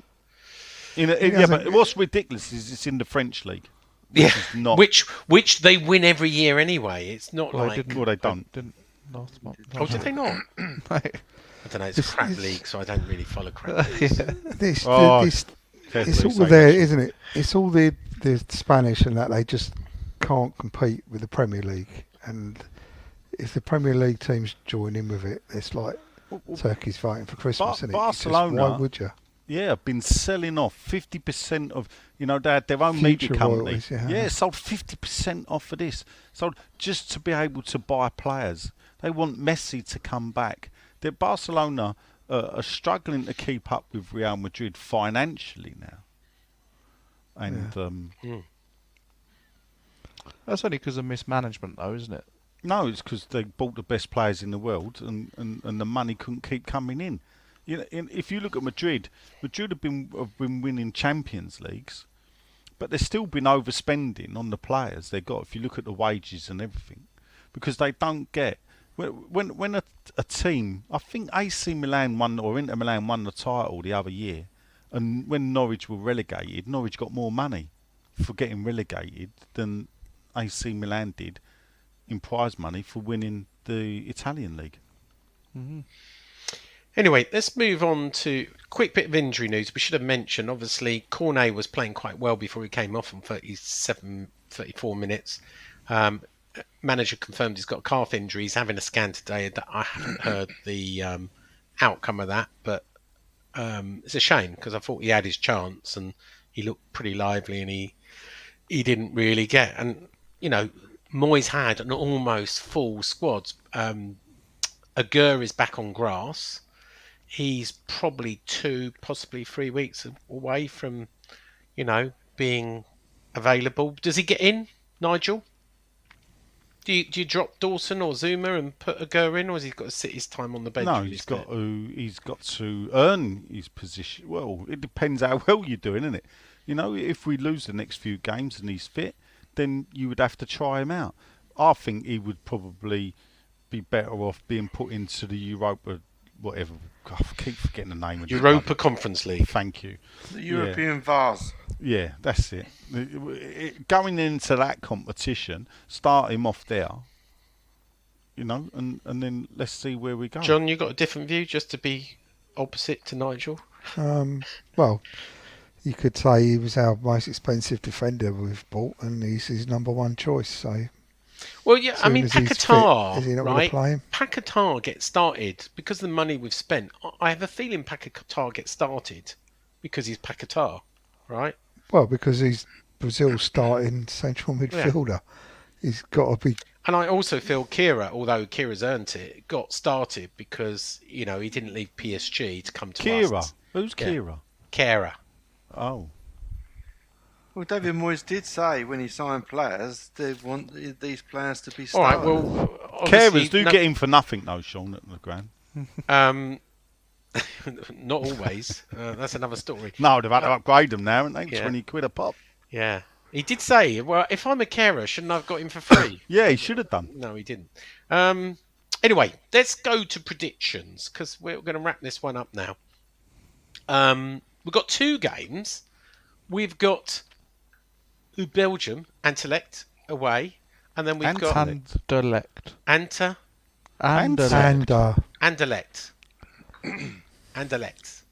But what's ridiculous is it's in the French league. Which they win every year anyway. It's not they don't. Didn't last month. Oh, did they not? I don't know. It's a crap league, so I don't really follow crap leagues. It's all there, isn't it? It's all the Spanish and that they just can't compete with the Premier League. And if the Premier League teams join in with it, it's like turkeys fighting for Christmas, isn't it? Barcelona, why would you? Yeah, been selling off 50% of, they had their own media company. Royalties, sold 50% off of this. Sold just to be able to buy players. They want Messi to come back. Barcelona are struggling to keep up with Real Madrid financially now. And that's only because of mismanagement, though, isn't it? No, it's because they bought the best players in the world, and the money couldn't keep coming in. If you look at Madrid have been winning Champions Leagues, but they've still been overspending on the players they got. If you look at the wages and everything, because they don't get when a team, I think AC Milan won or Inter Milan won the title the other year, and when Norwich were relegated, Norwich got more money for getting relegated than AC Milan did in prize money for winning the Italian league. Mm-hmm. Anyway, let's move on to a quick bit of injury news. We should have mentioned, obviously, Cornet was playing quite well before he came off on 34 minutes. Manager confirmed he's got a calf injury. He's having a scan today. I haven't heard the outcome of that, but it's a shame because I thought he had his chance and he looked pretty lively and he didn't really get. And, Moyes had an almost full squad. Agur is back on grass. He's probably 2, possibly 3 weeks away from, being available. Does he get in, Nigel? Do you drop Dawson or Zuma and put Agur in, or has he got to sit his time on the bench? No, he's got to earn his position. Well, it depends how well you're doing, isn't it? If we lose the next few games and he's fit, then you would have to try him out. I think he would probably be better off being put into the Europa, whatever. God, I keep forgetting the name of Europa Conference League. Thank you. The European Vase. Yeah, that's it. Going into that competition, start him off there, and then let's see where we go. John, you got a different view, just to be opposite to Nigel? Well, you could say he was our most expensive defender we've bought, and he's his number one choice. So Well, yeah, I Soon mean, as he's fit, Paquetá, is he not going to right? play him? Paquetá gets started because of the money we've spent. I have a feeling Paquetá gets started because he's Paquetá, right? Well, because he's Brazil's starting central Yeah. midfielder. He's got to be. And I also feel Kira, although Kira's earned it, got started because, he didn't leave PSG to come to Kira. us. Who's Yeah. Kira? Kira. Oh. Well, David Moyes did say when he signed players, they want these players to be All starters. right, well, obviously, Carers do get in for nothing though, Sean, at the ground. not always. That's another story. No, they've had to upgrade them now, haven't they? Yeah. 20 quid a pop. Yeah. He did say, well, if I'm a carer, shouldn't I have got him for free? Yeah, he should have done. No, he didn't. Anyway, let's go to predictions because we're going to wrap this one up now. We've got 2 games. We've got Belgium, Anderlecht away, and then we've got Anderlecht. Anta, Anderlecht. Anderlecht, Anderlecht,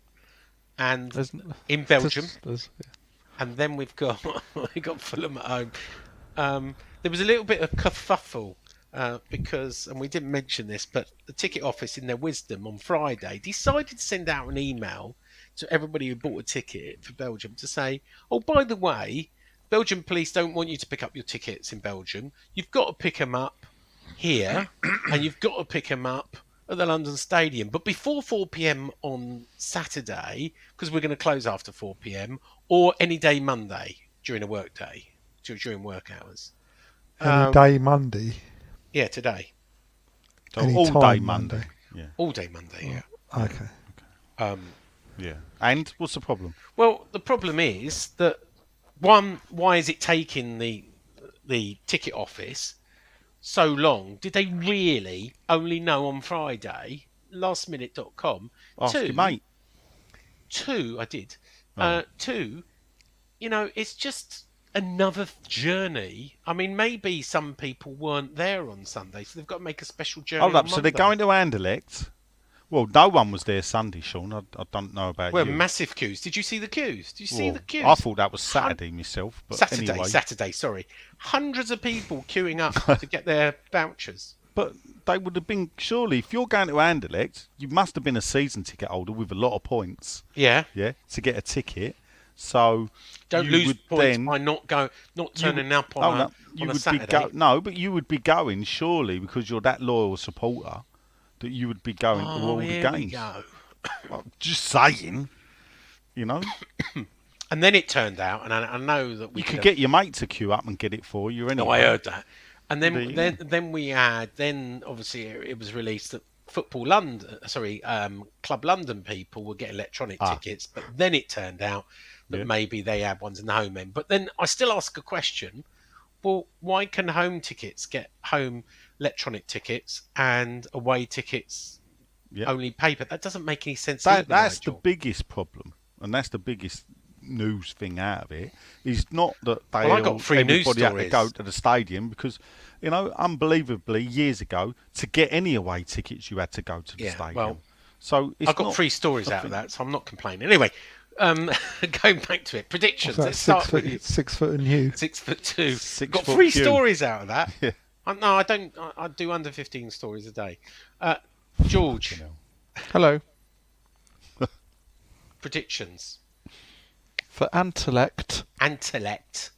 and There's- in Belgium, there's- and then we've got Fulham at home. There was a little bit of kerfuffle because, and we didn't mention this, but the ticket office, in their wisdom, on Friday decided to send out an email to everybody who bought a ticket for Belgium to say, "Oh, by the way, Belgian police don't want you to pick up your tickets in Belgium. You've got to pick them up here, and you've got to pick them up at the London Stadium. But before 4 p.m. on Saturday, because we're going to close after 4 p.m., or any day Monday during a work day, during work hours." Any day Monday. Yeah, today. So Any all day time Monday. Monday. Yeah. All day Monday, yeah. Okay. Yeah. And what's the problem? Well, the problem is that, one, why is it taking the ticket office so long? Did they really only know on Friday? Lastminute.com. Ask your mate. Two, I did. Oh. Two, it's just another journey. I mean, maybe some people weren't there on Sunday, so they've got to make a special journey. Hold up, on so they're Monday. going to Anderlecht. Well, no one was there Sunday, Sean. I don't know about Well, you. massive queues. Did you see the queues? Did you see the queues? I thought that was Saturday myself, but anyway. Saturday, sorry. Hundreds of people queuing up to get their vouchers. But they would have been, surely, if you're going to Anderlecht, you must have been a season ticket holder with a lot of points, Yeah. to get a ticket. So Don't you lose would points then, by not turning up oh, on no, you a would Saturday. no, but you would be going, surely, because you're that loyal supporter, that you would be going to all the here we games. go. Well, just saying, you know. And then it turned out, and I know that we You could get your mate to queue up and get it for you anyway. No, I heard that. And There you then obviously it was released that Club London people would get electronic tickets, but then it turned out that maybe they had ones in the home end. But then I still ask a question: well, why can home tickets get home electronic tickets and away tickets only paper? That doesn't make any sense. That's the Nigel. biggest problem, and that's the biggest news thing out of it. Is not that I got free news everybody had to stories. go to the stadium, because unbelievably years ago, to get any away tickets you had to go to the stadium. Well, so I got 3 stories out of that, so I'm not complaining. Anyway, going back to it, predictions. What's that, Let's start with you. 6 foot and you. 6'2". Got 4 3 queue. stories out of that. Yeah. No, I don't. I do under 15 stories a day. George, Hello. predictions. For Anderlecht, Anderlecht,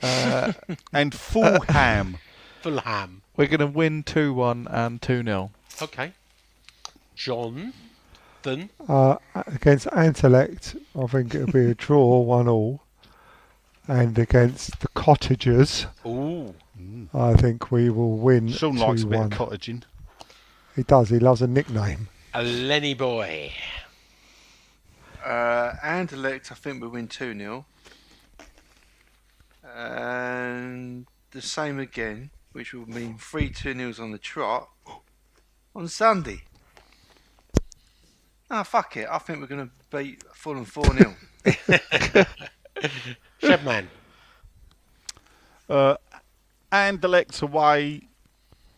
And Fulham. Fulham. we're going to win 2-1 and 2-0. Okay. John, then Against Anderlecht, I think it'll be a draw, 1-1. And against the Cottagers, ooh, I think we will win Sean likes a bit of 2-1. cottaging. He does. He loves a nickname. a Lenny boy. Anderlecht, I think we win 2-0. And the same again, which will mean 3-2-0s on the trot on Sunday. Ah, fuck it. I think we're going to beat Fulham 4-0. Shedman. Anderlecht away,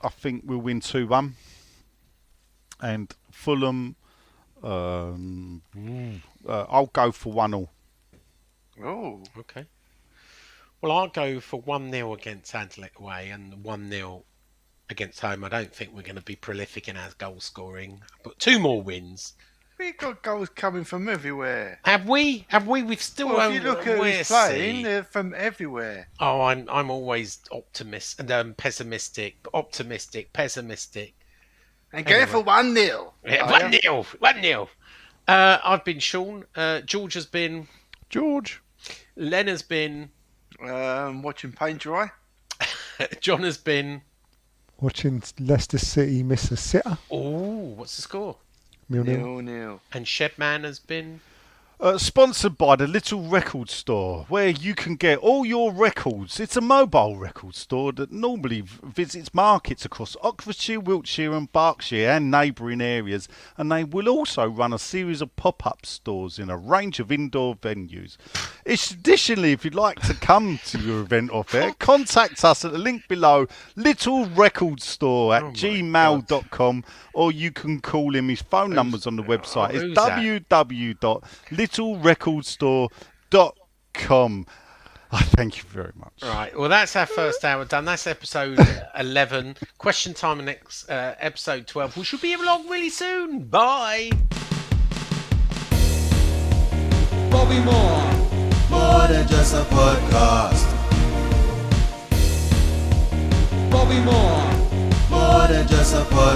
I think we'll win 2-1. And Fulham, I'll go for 1-0. Oh, Okay. Well, I'll go for 1-0 against Adelaide away and 1-0 against home. I don't think we're going to be prolific in our goal scoring, but 2 more wins. We got goals coming from everywhere. Have we? We've still. Well, if you look at we'll who's playing, see. they're from everywhere. Oh, I'm always pessimistic, pessimistic. And go for 1-0. Yeah, Oh, yeah? 1-0, 1-0. I've been Sean. George has been. George. Len has been. Watching paint dry. John has been. Watching Leicester City miss a sitter. Oh, what's the score? 0-0. 0-0. And Shedman has been. Sponsored by the Little Record Store, where you can get all your records. It's a mobile record store that normally visits markets across Oxfordshire, Wiltshire and Berkshire and neighbouring areas, and they will also run a series of pop-up stores in a range of indoor venues. Additionally, if you'd like to come to your event or fair, contact us at the link below, littlerecordstore@gmail.com, or you can call him. His phone number's on the website. It's www.littlerecordstore.com. Thank you very much. Right. Well, that's our first hour done. That's episode 11. Question time in next episode 12. We should be along really soon. Bye. Bobby Moore. More than just a podcast. Bobby Moore. More than just a podcast.